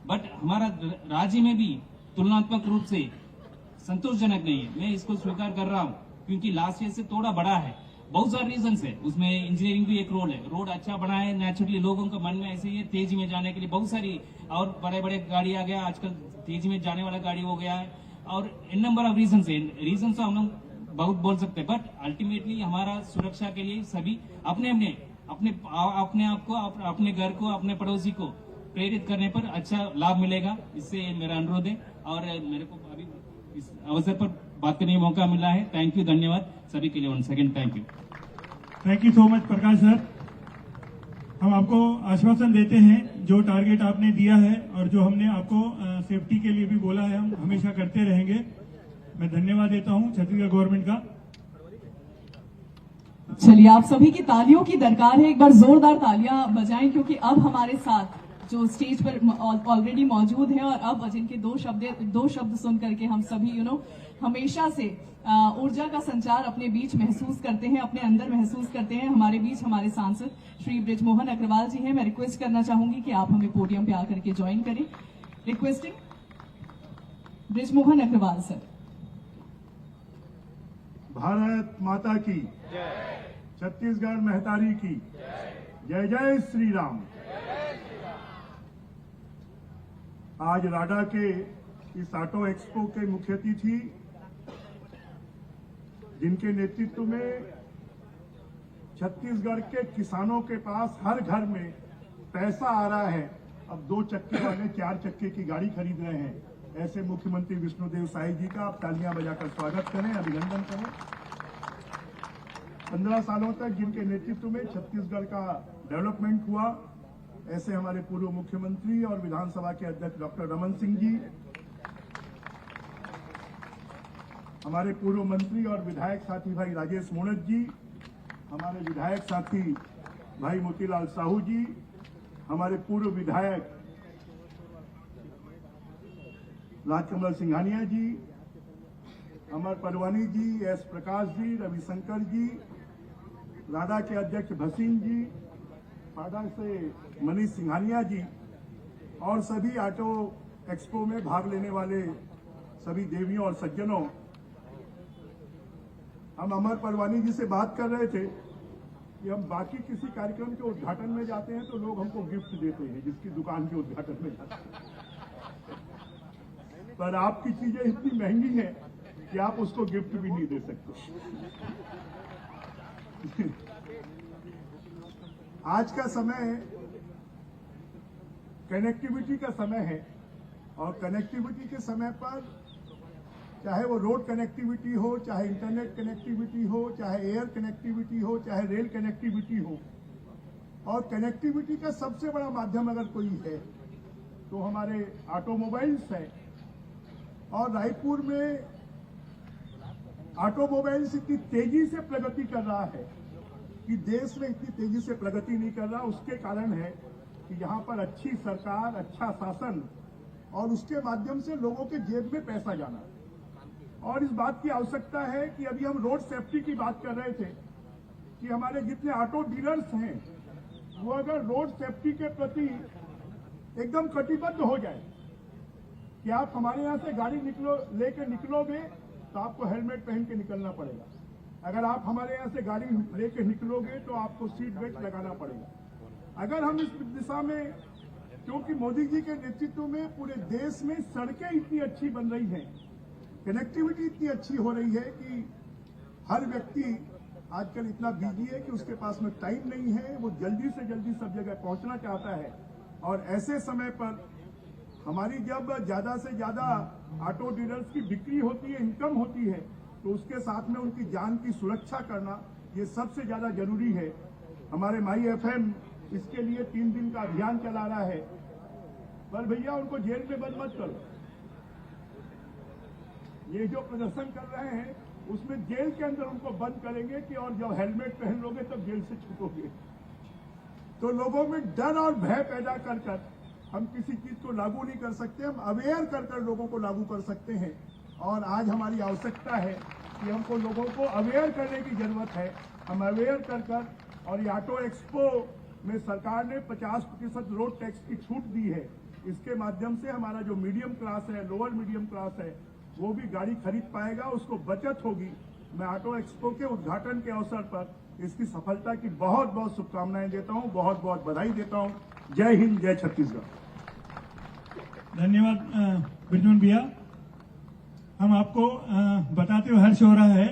बट हमारा राज्य में भी तुलनात्मक रूप से संतोषजनक नहीं है। मैं इसको स्वीकार कर रहा हूँ, क्योंकि लास्ट ईयर से थोड़ा बड़ा है। बहुत सारे रीजन है, उसमें इंजीनियरिंग भी एक रोल है। रोड अच्छा बना है, नेचुरली लोगों का मन में ऐसे ही है तेजी में जाने के लिए, बहुत सारी और बड़े गाड़ी आ गया आजकल, तेजी में जाने वाला गाड़ी हो गया है, और इन नंबर ऑफ रीजन है। रीजन तो हम लोग बहुत बोल सकते हैं, बट अल्टीमेटली हमारा सुरक्षा के लिए सभी अपने आप को, अपने घर को, अपने पड़ोसी को प्रेरित करने पर अच्छा लाभ मिलेगा। इससे मेरा अनुरोध है, और मेरे को अभी इस अवसर पर बात करने का मौका मिला है। थैंक यू, धन्यवाद सभी के लिए। 1 second, thank you. Thank you so much Prakash sir. हम आपको आश्वासन देते हैं, जो टारगेट आपने दिया है और जो हमने आपको सेफ्टी के लिए भी बोला है, हम हमेशा करते रहेंगे। मैं धन्यवाद देता हूं छत्तीसगढ़ गवर्नमेंट का। चलिए, आप सभी की तालियों की दरकार है, एक बार जोरदार तालियां बजाएं, क्योंकि अब हमारे साथ जो स्टेज पर ऑलरेडी मौजूद है, और अब जिनके दो शब्द सुन करके हम सभी हमेशा से ऊर्जा का संचार अपने बीच महसूस करते हैं, अपने अंदर महसूस करते हैं। हमारे बीच हमारे सांसद श्री बृजमोहन अग्रवाल जी हैं। मैं रिक्वेस्ट करना चाहूंगी कि आप हमें पोडियम पे आकर के ज्वाइन करें। Requesting Brijmohan Agrawal sir. भारत माता की छत्तीसगढ़ महतारी की जय जय श्री राम। आज राडा के इस ऑटो एक्सपो के मुख्य अतिथि, जिनके नेतृत्व में छत्तीसगढ़ के किसानों के पास हर घर में पैसा आ रहा है, अब 2 चक्के वाले 4 चक्के की गाड़ी खरीद रहे हैं, ऐसे मुख्यमंत्री विष्णुदेव साय जी का आप तालियां बजाकर स्वागत करें, अभिनंदन करें। 15 सालों तक जिनके नेतृत्व में छत्तीसगढ़ का डेवलपमेंट हुआ, ऐसे हमारे पूर्व मुख्यमंत्री और विधानसभा के अध्यक्ष डॉक्टर रमन सिंह जी, हमारे पूर्व मंत्री और विधायक साथी भाई राजेश मोणक जी, हमारे विधायक साथी भाई मोतीलाल साहू जी, हमारे पूर्व विधायक राजकमल सिंघानिया जी, अमर परवानी जी, एस प्रकाश जी, रविशंकर जी, राडा के अध्यक्ष भसीन जी, राडा से मनीष सिंघानिया जी, और सभी ऑटो एक्सपो में भाग लेने वाले सभी देवियों और सज्जनों, हम अमर परवानी जी से बात कर रहे थे कि हम बाकी किसी कार्यक्रम के उद्घाटन में जाते हैं तो लोग हमको गिफ्ट देते हैं, जिसकी दुकान के उद्घाटन में जाते हैं, पर आपकी चीजें इतनी महंगी हैं कि आप उसको गिफ्ट भी नहीं दे सकते। आज का समय कनेक्टिविटी का समय है और कनेक्टिविटी के समय पर चाहे वो रोड कनेक्टिविटी हो, चाहे इंटरनेट कनेक्टिविटी हो, चाहे एयर कनेक्टिविटी हो, चाहे रेल कनेक्टिविटी हो, और कनेक्टिविटी का सबसे बड़ा माध्यम अगर कोई है तो हमारे ऑटोमोबाइल्स है। और रायपुर में ऑटोमोबाइल्स इतनी तेजी से प्रगति कर रहा है कि देश में इतनी तेजी से प्रगति नहीं कर रहा। उसके कारण है कि यहाँ पर अच्छी सरकार, अच्छा शासन और उसके माध्यम से लोगों के जेब में पैसा जाना। और इस बात की आवश्यकता है कि अभी हम रोड सेफ्टी की बात कर रहे थे कि हमारे जितने ऑटो डीलर्स हैं वो अगर रोड सेफ्टी के प्रति एकदम कटिबद्ध हो जाए कि आप हमारे यहाँ से गाड़ी लेके निकलोगे तो आपको हेलमेट पहन के निकलना पड़ेगा, अगर आप हमारे यहाँ से गाड़ी लेके निकलोगे तो आपको सीट बेल्ट लगाना पड़ेगा। अगर हम इस दिशा में, क्योंकि मोदी जी के नेतृत्व में पूरे देश में सड़कें इतनी अच्छी बन रही हैं, कनेक्टिविटी इतनी अच्छी हो रही है कि हर व्यक्ति आजकल इतना बिजी है कि उसके पास में टाइम नहीं है, वो जल्दी से जल्दी सब जगह पहुंचना चाहता है। और ऐसे समय पर हमारी जब ज्यादा से ज्यादा ऑटो डीलर्स की बिक्री होती है, इनकम होती है, तो उसके साथ में उनकी जान की सुरक्षा करना ये सबसे ज्यादा जरूरी है। हमारे माई एफएम इसके लिए 3 दिन का अभियान चला रहा है, पर भैया उनको जेल में बंद मत करो। ये जो प्रदर्शन कर रहे हैं उसमें जेल के अंदर उनको बंद करेंगे कि और जब हेलमेट पहन लोगे तब जेल से छूटोगे। तो लोगों में डर और भय पैदा कर हम किसी चीज को लागू नहीं कर सकते, हम अवेयर कर लोगों को लागू कर सकते हैं। और आज हमारी आवश्यकता है कि हमको लोगों को अवेयर करने की जरूरत है। हम अवेयर कर और ये ऑटो एक्सपो में सरकार ने 50% रोड टैक्स की छूट दी है। इसके माध्यम से हमारा जो मीडियम क्लास है, लोअर मीडियम क्लास है, वो भी गाड़ी खरीद पाएगा, उसको बचत होगी। मैं ऑटो एक्सपो के उद्घाटन के अवसर पर इसकी सफलता की बहुत बहुत शुभकामनाएं देता हूं, बहुत बहुत बधाई देता हूं। जय हिंद, जय छत्तीसगढ़। धन्यवाद बिरजून भैया। हम आपको बताते हुए हर्ष हो रहा है,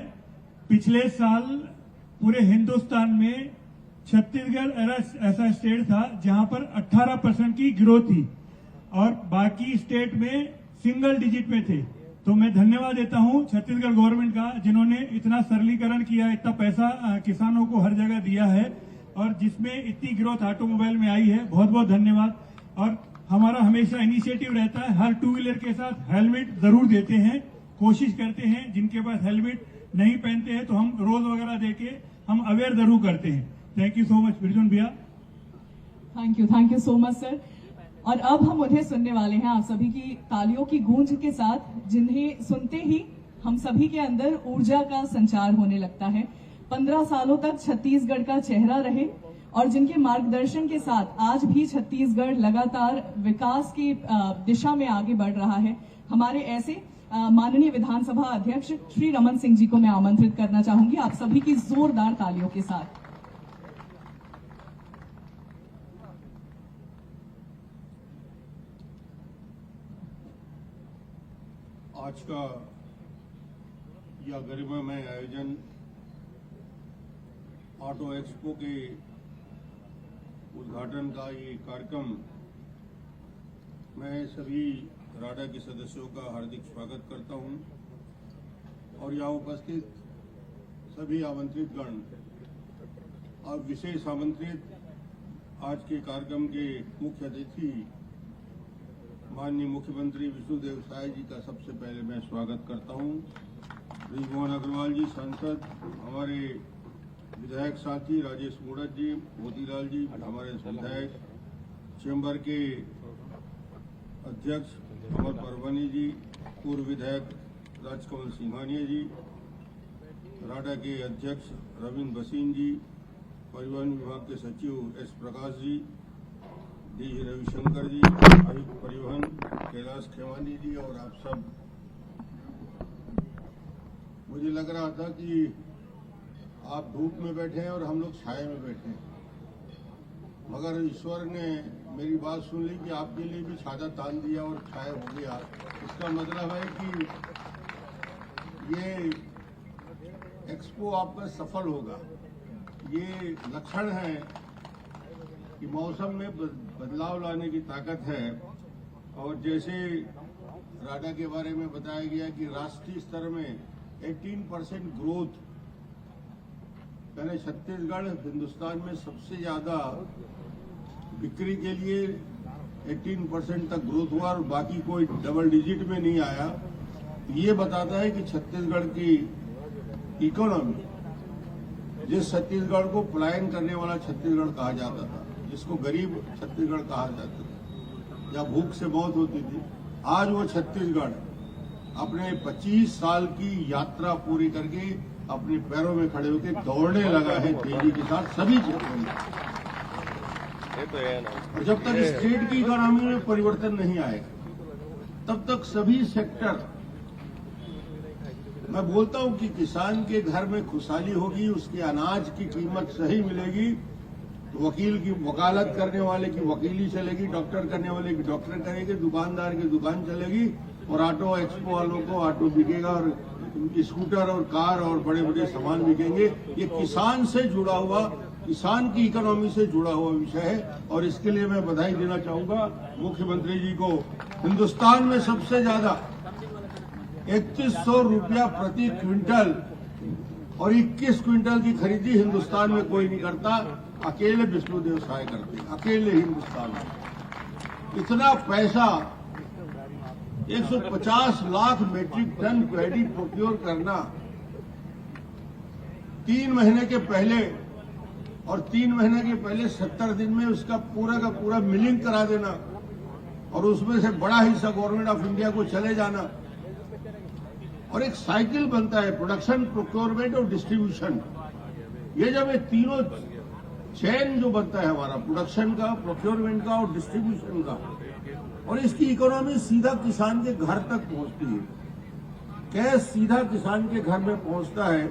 पिछले साल पूरे हिंदुस्तान में छत्तीसगढ़ ऐसा स्टेट था जहां पर 18% की ग्रोथ थी और बाकी स्टेट में सिंगल डिजिट में थे। तो मैं धन्यवाद देता हूं छत्तीसगढ़ गवर्नमेंट का, जिन्होंने इतना सरलीकरण किया, इतना पैसा किसानों को हर जगह दिया है और जिसमें इतनी ग्रोथ ऑटोमोबाइल में आई है। बहुत बहुत धन्यवाद। और हमारा हमेशा इनिशिएटिव रहता है, हर 2 व्हीलर के साथ हेलमेट जरूर देते हैं, कोशिश करते हैं। जिनके पास हेलमेट नहीं पहनते हैं तो हम रोज वगैरह देके हम अवेयर जरूर करते हैं। थैंक यू सो मच बिरजून भैया। Thank you so much sir. और अब हम उन्हें सुनने वाले हैं आप सभी की तालियों की गूंज के साथ, जिन्हें सुनते ही हम सभी के अंदर ऊर्जा का संचार होने लगता है। 15 सालों तक छत्तीसगढ़ का चेहरा रहे और जिनके मार्गदर्शन के साथ आज भी छत्तीसगढ़ लगातार विकास की दिशा में आगे बढ़ रहा है। हमारे ऐसे माननीय विधानसभा अध्यक्ष श्री रमन सिंह जी को मैं आमंत्रित करना चाहूंगी आप सभी की जोरदार तालियों के साथ। आज का यह गरिमामय आयोजन ऑटो एक्सपो के उद्घाटन का ये कार्यक्रम, मैं सभी राडा के सदस्यों का हार्दिक स्वागत करता हूं और यहाँ उपस्थित सभी आमंत्रित गण और विशेष आमंत्रित आज के कार्यक्रम के मुख्य अतिथि माननीय मुख्यमंत्री विष्णुदेव साय जी का सबसे पहले मैं स्वागत करता हूं। ब्रिजमोहन अग्रवाल जी सांसद, हमारे विधायक साथी राजेश मूड़त जी, मोतीलाल जी, हमारे विधायक चैम्बर के अध्यक्ष अमर परवानी जी, पूर्व विधायक राजकमल सिंघानिया जी, राडा के अध्यक्ष रविंद्र भसीन जी, परिवहन विभाग के सचिव एस प्रकाश जी, डी रविशंकर जी, आयुक्त परिवहन कैलाश खेवानी जी और आप सब मुझे लग रहा था कि आप धूप में बैठे हैं और हम लोग छाए में बैठे हैं, मगर ईश्वर ने मेरी बात सुन ली कि आपके लिए भी छाता तान दिया और छाया हो गया। इसका मतलब है कि ये एक्सपो आपका सफल होगा। ये लक्षण है कि मौसम में बदलाव लाने की ताकत है। और जैसे राडा के बारे में बताया गया कि राष्ट्रीय स्तर में 18% ग्रोथ, यानी छत्तीसगढ़ हिंदुस्तान में सबसे ज्यादा बिक्री के लिए 18% तक ग्रोथ हुआ और बाकी कोई डबल डिजिट में नहीं आया। ये बताता है कि छत्तीसगढ़ की इकोनॉमी, जिस छत्तीसगढ़ को पलायन करने वाला छत्तीसगढ़ कहा जाता था, जिसको गरीब छत्तीसगढ़ कहा जाता था या भूख से मौत होती थी, आज वो छत्तीसगढ़ अपने 25 साल की यात्रा पूरी करके अपने पैरों में खड़े होकर दौड़ने लगा है तेजी के साथ सभी क्षेत्रों में। और जब तक स्टेट की इकोनॉमी में परिवर्तन नहीं आएगा तब तक सभी सेक्टर, मैं बोलता हूं कि किसान के घर में खुशहाली होगी, उसके अनाज की कीमत सही मिलेगी तो वकील की वकालत करने वाले की वकीली चलेगी, डॉक्टर करने वाले की डॉक्टर करेंगे, दुकानदार की दुकान चलेगी और ऑटो एक्सपो वालों को ऑटो बिकेगा और स्कूटर और कार और बड़े बड़े सामान बिकेंगे। ये किसान से जुड़ा हुआ, किसान की इकोनॉमी से जुड़ा हुआ विषय है और इसके लिए मैं बधाई देना चाहूंगा मुख्यमंत्री जी को। हिंदुस्तान में सबसे ज्यादा 3100 रुपया प्रति क्विंटल और 21 क्विंटल की खरीदी हिंदुस्तान में कोई नहीं करता, अकेले विष्णुदेव साय करते, अकेले हिंदुस्तान में। इतना पैसा 150 lakh metric tonne paddy procure करना 3 महीने के पहले और 3 महीने के पहले 70 दिन में उसका पूरा का पूरा मिलिंग करा देना और उसमें से बड़ा हिस्सा गवर्नमेंट ऑफ इंडिया को चले जाना और एक साइकिल बनता है प्रोडक्शन, प्रोक्योरमेंट और डिस्ट्रीब्यूशन। ये जब ये तीनों चेन जो बनता है हमारा, प्रोडक्शन का, प्रोक्योरमेंट का और डिस्ट्रीब्यूशन का, और इसकी इकोनॉमी सीधा किसान के घर तक पहुंचती है, कैश सीधा किसान के घर में पहुंचता है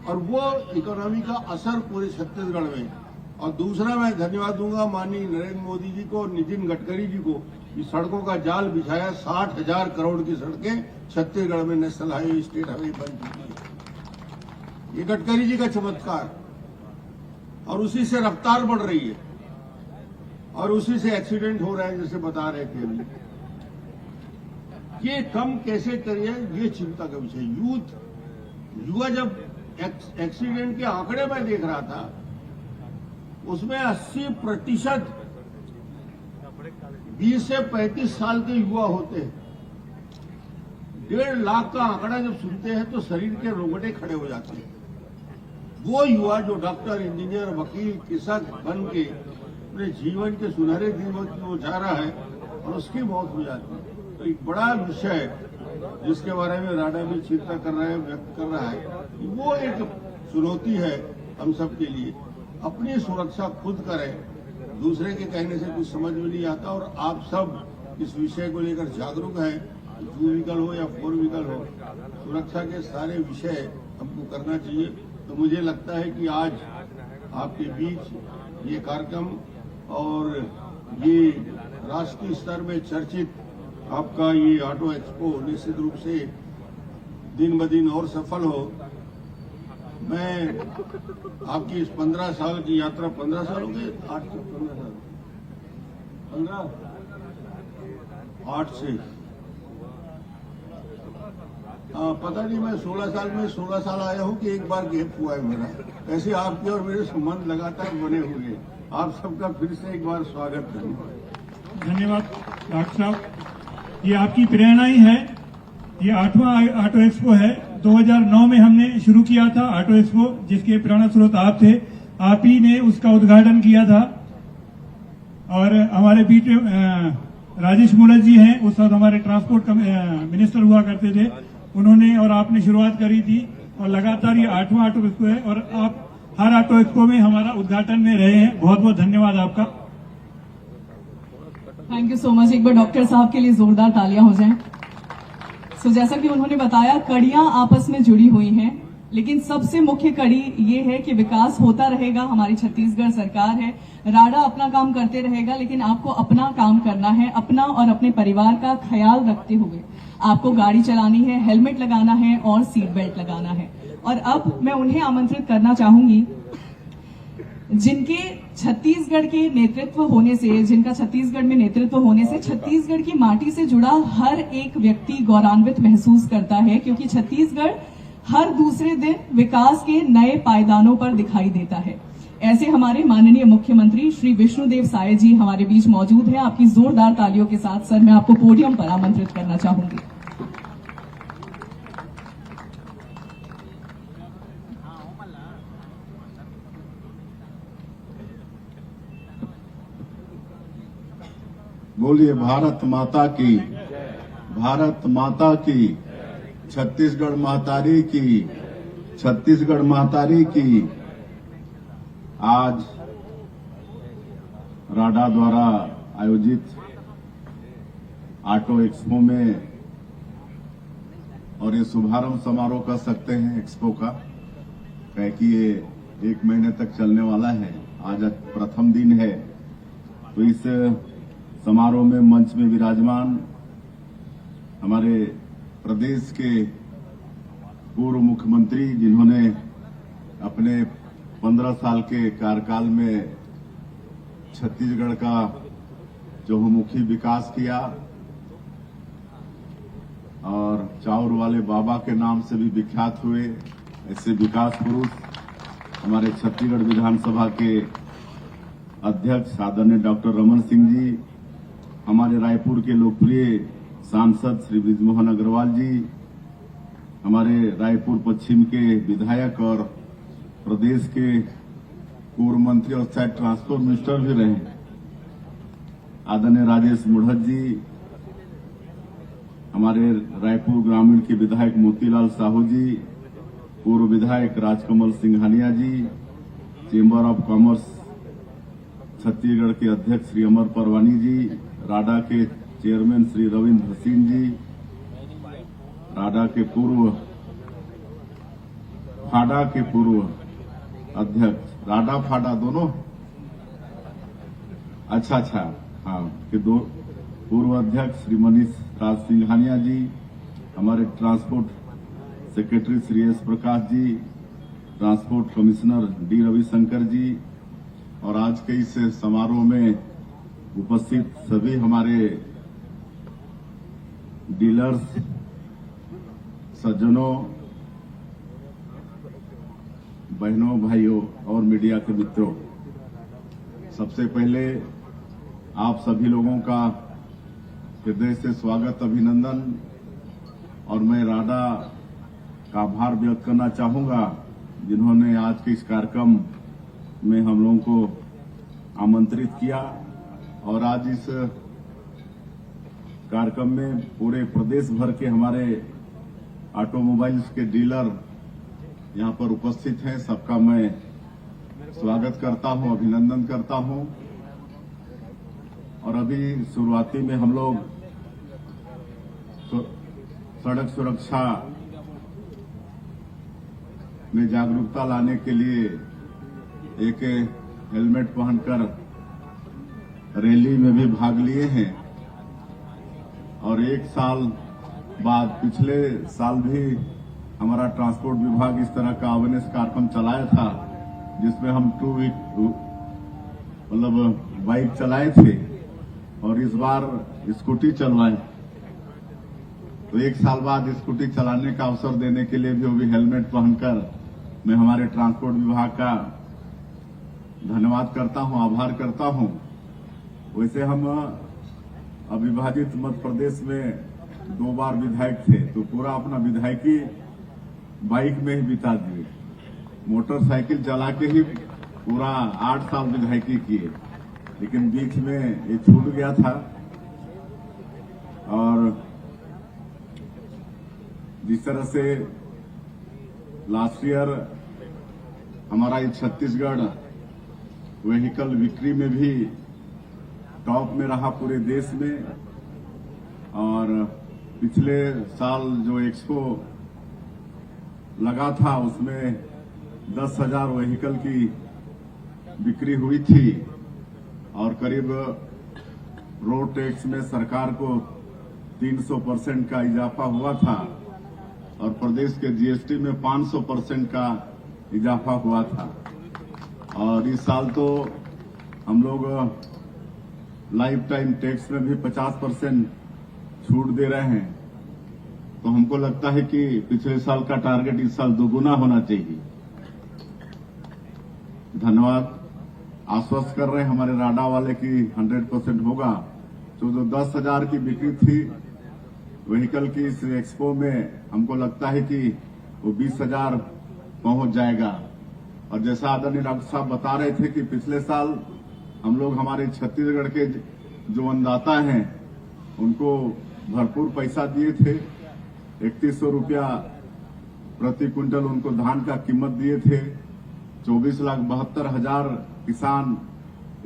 और वो इकोनॉमी का असर पूरे छत्तीसगढ़ में। और दूसरा मैं धन्यवाद दूंगा माननीय नरेंद्र मोदी जी को और नितिन गडकरी जी को कि सड़कों का जाल बिछाया, 60,000 करोड़ की सड़कें छत्तीसगढ़ में नेशनल हाईवे, स्टेट हाईवे बन चुकी है। ये गडकरी जी का चमत्कार, और उसी से रफ्तार बढ़ रही है और उसी से एक्सीडेंट हो रहे हैं जैसे बता रहे थे अभी। ये कम कैसे करिए, ये चिंता का विषय। युवा जब एक्सीडेंट के आंकड़े में देख रहा था उसमें 80% 20 से 35 साल के युवा होते हैं। 1.5 लाख का आंकड़ा जब सुनते हैं तो शरीर के रोंगटे खड़े हो जाते हैं। वो युवा जो डॉक्टर, इंजीनियर, वकील, कृषक बन के अपने जीवन के सुनहरे दिन वो जा रहा है और उसकी मौत हो जाती है। तो एक बड़ा विषय है जिसके बारे में राडा भी चिंता कर रहा है, व्यक्त कर रहा है। वो एक चुनौती है हम सब के लिए। अपनी सुरक्षा खुद करें, दूसरे के कहने से कुछ समझ में नहीं आता। और आप सब इस विषय को लेकर जागरूक हैं, 2 व्हीकल हो या 4 व्हीकल हो, सुरक्षा के सारे विषय हमको करना चाहिए। तो मुझे लगता है कि आज आपके बीच ये कार्यक्रम और ये राष्ट्रीय स्तर में चर्चित आपका ये ऑटो एक्सपो निश्चित रूप से दिन ब दिन और सफल हो। मैं आपकी इस 15 साल की यात्रा, 15 साल हो गए, 8 से 15 साल, 8 से पता नहीं, मैं 16 साल में 16 साल आया हूं कि एक बार गैप हुआ है मेरा। ऐसे आपके और मेरे संबंध लगातार बने हुए। आप सबका फिर से एक बार स्वागत करूंगा। धन्यवाद डॉक्टर साहब, ये आपकी प्रेरणा ही है। ये 8वां ऑटो एक्सपो है। 2009 में हमने शुरू किया था ऑटो एक्सपो, जिसके प्रेरणा स्रोत आप थे। आप ही ने उसका उद्घाटन किया था और हमारे बीच राजेश मूलत जी हैं, उस वक्त हमारे ट्रांसपोर्ट मिनिस्टर हुआ करते थे। उन्होंने और आपने शुरुआत करी थी और लगातार ये 8वां ऑटो एक्सपो है और आप हर ऑटो एक्सपो में हमारा उद्घाटन में रहे हैं। बहुत बहुत धन्यवाद आपका। Thank you so much. एक बार डॉक्टर साहब के लिए जोरदार तालियां हो जाएं। सो जैसा कि उन्होंने बताया, कड़ियां आपस में जुड़ी हुई हैं, लेकिन सबसे मुख्य कड़ी ये है कि विकास होता रहेगा। हमारी छत्तीसगढ़ सरकार है, राडा अपना काम करते रहेगा, लेकिन आपको अपना काम करना है, अपना और अपने परिवार का ख्याल रखते हुए आपको गाड़ी चलानी है, हेलमेट लगाना है और सीट बेल्ट लगाना है। और अब मैं उन्हें आमंत्रित करना चाहूंगी जिनके छत्तीसगढ़ के नेतृत्व होने से, जिनका छत्तीसगढ़ में नेतृत्व होने से छत्तीसगढ़ की माटी से जुड़ा हर एक व्यक्ति गौरवान्वित महसूस करता है, क्योंकि छत्तीसगढ़ हर दूसरे दिन विकास के नए पायदानों पर दिखाई देता है। ऐसे हमारे माननीय मुख्यमंत्री श्री विष्णुदेव साय जी हमारे बीच मौजूद हैं। आपकी जोरदार तालियों के साथ सर मैं आपको पोडियम पर आमंत्रित करना चाहूंगी। बोलिए भारत माता की, भारत माता की, छत्तीसगढ़ महतारी की, छत्तीसगढ़ महतारी की। आज राडा द्वारा आयोजित ऑटो एक्सपो में, और ये शुभारंभ समारोह कर सकते हैं एक्सपो का, कि ये 1 महीने तक चलने वाला है। आज प्रथम दिन है, तो इस समारोह में मंच में विराजमान हमारे प्रदेश के पूर्व मुख्यमंत्री, जिन्होंने अपने 15 साल के कार्यकाल में छत्तीसगढ़ का चहुमुखी विकास किया और चाउर वाले बाबा के नाम से भी विख्यात हुए, ऐसे विकास पुरुष हमारे छत्तीसगढ़ विधानसभा के अध्यक्ष आदरणीय डॉक्टर रमन सिंह जी, हमारे रायपुर के लोकप्रिय सांसद श्री बृजमोहन अग्रवाल जी, हमारे रायपुर पश्चिम के विधायक और प्रदेश के पूर्व मंत्री और शायद ट्रांसपोर्ट मिनिस्टर भी रहे आदरणीय राजेश मुढ़त जी, हमारे रायपुर ग्रामीण के विधायक मोतीलाल साहू जी, पूर्व विधायक राजकमल सिंघानिया जी, चेंबर ऑफ कॉमर्स छत्तीसगढ़ के अध्यक्ष श्री अमर परवानी जी, राडा के चेयरमैन श्री रविंद्र सिंह जी, राडा के पूर्व फाडा के पूर्व अध्यक्ष, राडा फाडा दोनों, अच्छा हाँ, के दो पूर्व अध्यक्ष श्री मनीष राज सिंघानिया जी, हमारे transport secretary Shri S Prakash जी, ट्रांसपोर्ट कमिश्नर डी रविशंकर जी, और आज के इस समारोह में उपस्थित सभी हमारे डीलर्स, सज्जनों, बहनों, भाइयों और मीडिया के मित्रों, सबसे पहले आप सभी लोगों का हृदय से स्वागत, अभिनंदन, और मैं राडा का आभार व्यक्त करना चाहूंगा जिन्होंने आज के इस कार्यक्रम में हम लोगों को आमंत्रित किया। और आज इस कार्यक्रम में पूरे प्रदेश भर के हमारे ऑटोमोबाइल्स के डीलर यहां पर उपस्थित हैं, सबका मैं स्वागत करता हूं, अभिनंदन करता हूं। और अभी शुरुआती में हम लोग सड़क सुरक्षा में जागरूकता लाने के लिए एक हेलमेट पहनकर रैली में भी भाग लिए हैं, और 1 साल बाद पिछले साल भी हमारा ट्रांसपोर्ट विभाग इस तरह का अवेयरनेस कार्यक्रम चलाया था, जिसमें हम बाइक चलाए थे, और इस बार स्कूटी चलवाए। तो 1 साल बाद स्कूटी चलाने का अवसर देने के लिए भी वो भी हेलमेट पहनकर मैं हमारे ट्रांसपोर्ट विभाग का धन्यवाद करता हूं, आभार करता हूं। वैसे हम अविभाजित मध्य प्रदेश में 2 बार विधायक थे, तो पूरा अपना विधायकी बाइक में ही बिता दिए, मोटरसाइकिल चला के ही पूरा 8 साल विधायकी किए, लेकिन बीच में ये छूट गया था। और जिस तरह से लास्ट ईयर हमारा ये छत्तीसगढ़ व्हीकल बिक्री में भी टॉप में रहा पूरे देश में, और पिछले साल जो एक्सपो लगा था उसमें 10,000 व्हीकल की बिक्री हुई थी और करीब रोड टैक्स में सरकार को 300% का इजाफा हुआ था और प्रदेश के जीएसटी में 500% का इजाफा हुआ था। और इस साल तो हम लोग लाइफ टाइम टैक्स में भी 50% छूट दे रहे हैं, तो हमको लगता है कि पिछले साल का टारगेट इस साल दोगुना होना चाहिए। धन्यवाद। आश्वस्त कर रहे हैं हमारे राडा वाले की 100% होगा। तो जो 10,000 की बिक्री थी व्हीकल की इस एक्सपो में, हमको लगता है कि वो 20,000 पहुंच जाएगा। और जैसा आदरणीय डॉक्टर साहब बता रहे थे कि पिछले साल हम लोग हमारे छत्तीसगढ़ के जो अन्नदाता हैं उनको भरपूर पैसा दिए थे। 3100 रुपया प्रति क्विंटल उनको धान का कीमत दिए थे। 24,72,000 किसान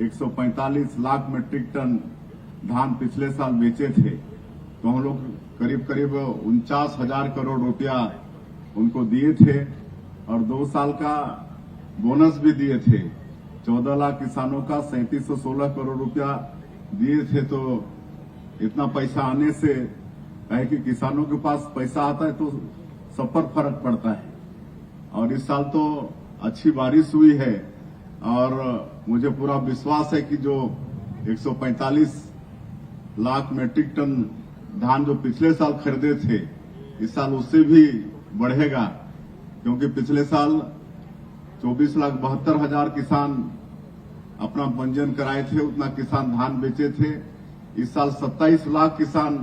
145 लाख मीट्रिक टन धान पिछले साल बेचे थे। तो हम लोग करीब 49,000 करोड़ रुपया उनको दिए थे और 2 साल का बोनस भी दिए थे। 14 लाख किसानों का 3716 करोड़ रुपया दिए थे। तो इतना पैसा आने से है कि किसानों के पास पैसा आता है तो सब पर फर्क पड़ता है। और इस साल तो अच्छी बारिश हुई है और मुझे पूरा विश्वास है कि जो 145 लाख मीट्रिक टन धान जो पिछले साल खरीदे थे इस साल उससे भी बढ़ेगा, क्योंकि पिछले साल 24,72,000 किसान अपना पंजीयन कराए थे, उतना किसान धान बेचे थे। इस साल 27 लाख किसान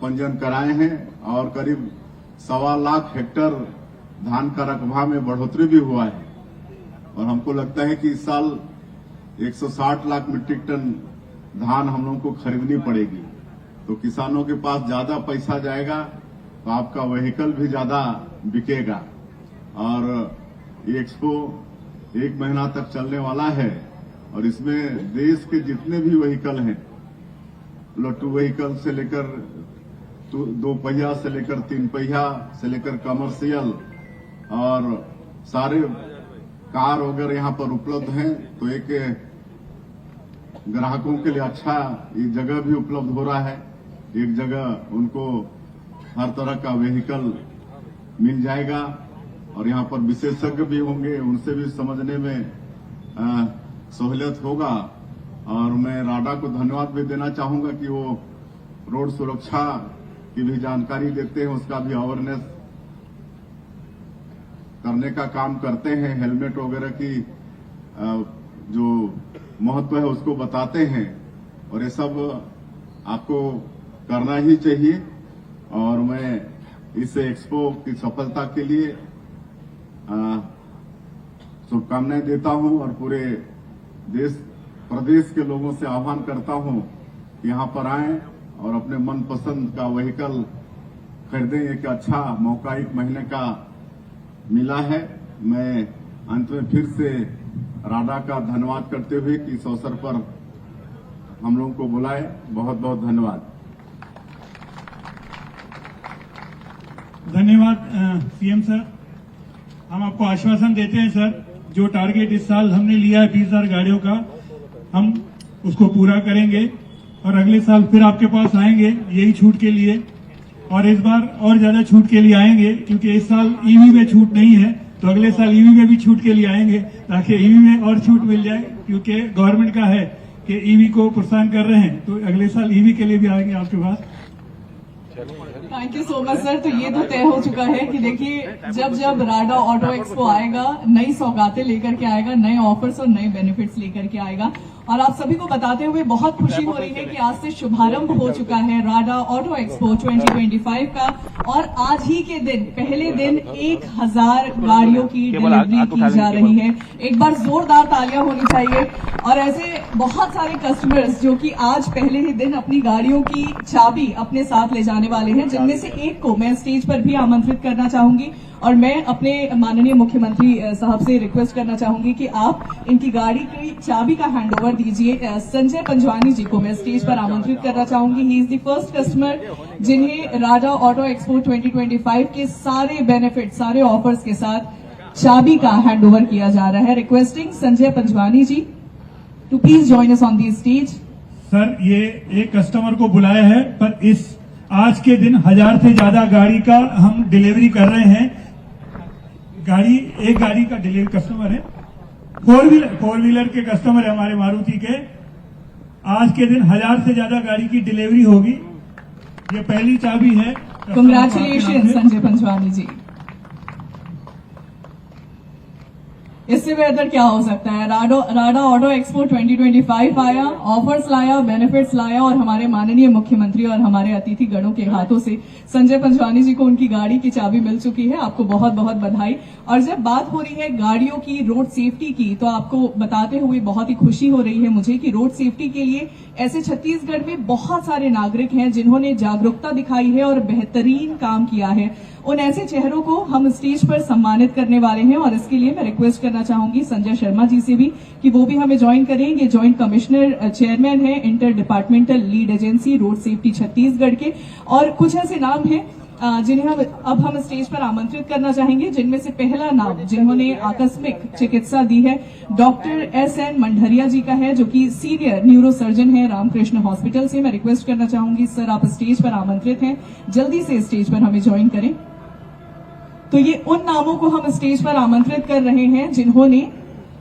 पंजीयन कराए हैं और करीब 1.25 लाख हेक्टर धान का रकबा में बढ़ोतरी भी हुआ है। और हमको लगता है कि इस साल 160 लाख मीट्रिक टन धान हम लोगों को खरीदनी पड़ेगी। तो किसानों के पास ज्यादा पैसा जाएगा तो आपका व्हीकल भी ज्यादा बिकेगा। और ये एक्सपो 1 महीना तक चलने वाला है और इसमें देश के जितने भी व्हीकल हैं, लट्टू व्हीकल से लेकर 2 पहिया से लेकर 3 पहिया से लेकर कमर्शियल और सारे कार वगैरह यहाँ पर उपलब्ध हैं। तो एक ग्राहकों के लिए अच्छा ये जगह भी उपलब्ध हो रहा है। एक जगह उनको हर तरह का व्हीकल मिल जाएगा और यहाँ पर विशेषज्ञ भी होंगे, उनसे भी समझने में सहूलियत होगा। और मैं राडा को धन्यवाद भी देना चाहूंगा कि वो रोड सुरक्षा की भी जानकारी देते हैं, उसका भी अवेयरनेस करने का काम करते हैं। हेलमेट वगैरह की जो महत्व है उसको बताते हैं और ये सब आपको करना ही चाहिए। और मैं इस एक्सपो की सफलता के लिए शुभकामनाएं देता हूं और पूरे प्रदेश के लोगों से आह्वान करता हूं कि यहाँ पर आएं और अपने मनपसंद का व्हीकल खरीदें। एक अच्छा मौका 1 महीने का मिला है। मैं अंत में फिर से राडा का धन्यवाद करते हुए कि इस अवसर पर हम लोगों को बुलाए, बहुत बहुत धन्यवाद। धन्यवाद सीएम सर। हम आपको आश्वासन देते हैं सर, जो टारगेट इस साल हमने लिया है 20,000 गाड़ियों का, हम उसको पूरा करेंगे और अगले साल फिर आपके पास आएंगे यही छूट के लिए। और इस बार और ज्यादा छूट के लिए आएंगे, क्योंकि इस साल ईवी में छूट नहीं है, तो अगले साल ईवी में भी छूट के लिए आएंगे ताकि ईवी में और छूट मिल जाए, क्योंकि गवर्नमेंट का है कि ईवी को प्रोत्साहन कर रहे हैं। तो अगले साल ईवी के लिए भी आएंगे आपके पास। Thank you so much sir. तो ये तो तय हो चुका है कि देखिए जब जब राडा ऑटो एक्सपो आएगा नई सौगातें लेकर के आएगा, नए ऑफर्स और नए बेनिफिट्स लेकर के आएगा। और आप सभी को बताते हुए बहुत खुशी हो रही है कि आज से शुभारंभ हो चुका है राडा ऑटो एक्सपो 2025 का और आज ही के दिन पहले दिन 1000 गाड़ियों की डिलीवरी की जा रही है। एक बार जोरदार तालियां होनी चाहिए। और ऐसे बहुत सारे कस्टमर्स जो कि आज पहले ही दिन अपनी गाड़ियों की चाबी अपने साथ ले जाने वाले हैं, जिनमें से एक को मैं स्टेज पर भी आमंत्रित करना चाहूंगी और मैं अपने माननीय मुख्यमंत्री साहब से रिक्वेस्ट करना चाहूंगी कि आप इनकी गाड़ी की चाबी का हैंडओवर दीजिए। संजय पंजवानी जी को मैं स्टेज पर आमंत्रित करना चाहूंगी। He is the first customer जिन्हें राडा ऑटो एक्सपो 2025 के सारे बेनिफिट, सारे ऑफर्स के साथ चाबी का हैंडओवर किया जा रहा है। Requesting Sanjay Panjwani ji to please join us on the stage. Sir, ये एक कस्टमर को बुलाया है, पर इस आज के दिन 1000 से ज्यादा गाड़ी का हम डिलीवरी कर रहे हैं। एक गाड़ी का डिलीवरी कस्टमर है, फोर व्हीलर के कस्टमर है हमारे मारुति के। आज के दिन 1000 से ज्यादा गाड़ी की डिलीवरी होगी। ये पहली चाबी है। कंग्रेचुलेशन संजय पंजवानी जी। इससे बेहतर क्या हो सकता है। राडा ऑटो एक्सपो 2025 आया, ऑफर्स लाया, बेनिफिट्स लाया और हमारे माननीय मुख्यमंत्री और हमारे अतिथि गणों के हाथों से संजय पंजवानी जी को उनकी गाड़ी की चाबी मिल चुकी है। आपको बहुत बहुत बधाई। और जब बात हो रही है गाड़ियों की, रोड सेफ्टी की, तो आपको बताते हुए बहुत ही खुशी हो रही है मुझे कि रोड सेफ्टी के लिए ऐसे छत्तीसगढ़ में बहुत सारे नागरिक हैं जिन्होंने जागरूकता दिखाई है और बेहतरीन काम किया है। उन ऐसे चेहरों को हम स्टेज पर सम्मानित करने वाले हैं और इसके लिए मैं रिक्वेस्ट करना चाहूंगी संजय शर्मा जी से भी कि वो भी हमें ज्वाइन करें। ये जॉइंट कमिश्नर चेयरमैन है inter departmental lead agency road safety Chhattisgarh के। और कुछ ऐसे नाम हैं जिन्हें अब हम स्टेज पर आमंत्रित करना चाहेंगे, जिनमें से पहला नाम जिन्होंने आकस्मिक चिकित्सा दी है डॉक्टर SN मंडहरिया जी का है, जो कि सीनियर न्यूरो सर्जन है रामकृष्ण हॉस्पिटल से। मैं रिक्वेस्ट करना चाहूंगी सर, आप स्टेज पर आमंत्रित हैं, जल्दी से स्टेज पर हमें ज्वाइन करें। तो ये उन नामों को हम स्टेज पर आमंत्रित कर रहे हैं जिन्होंने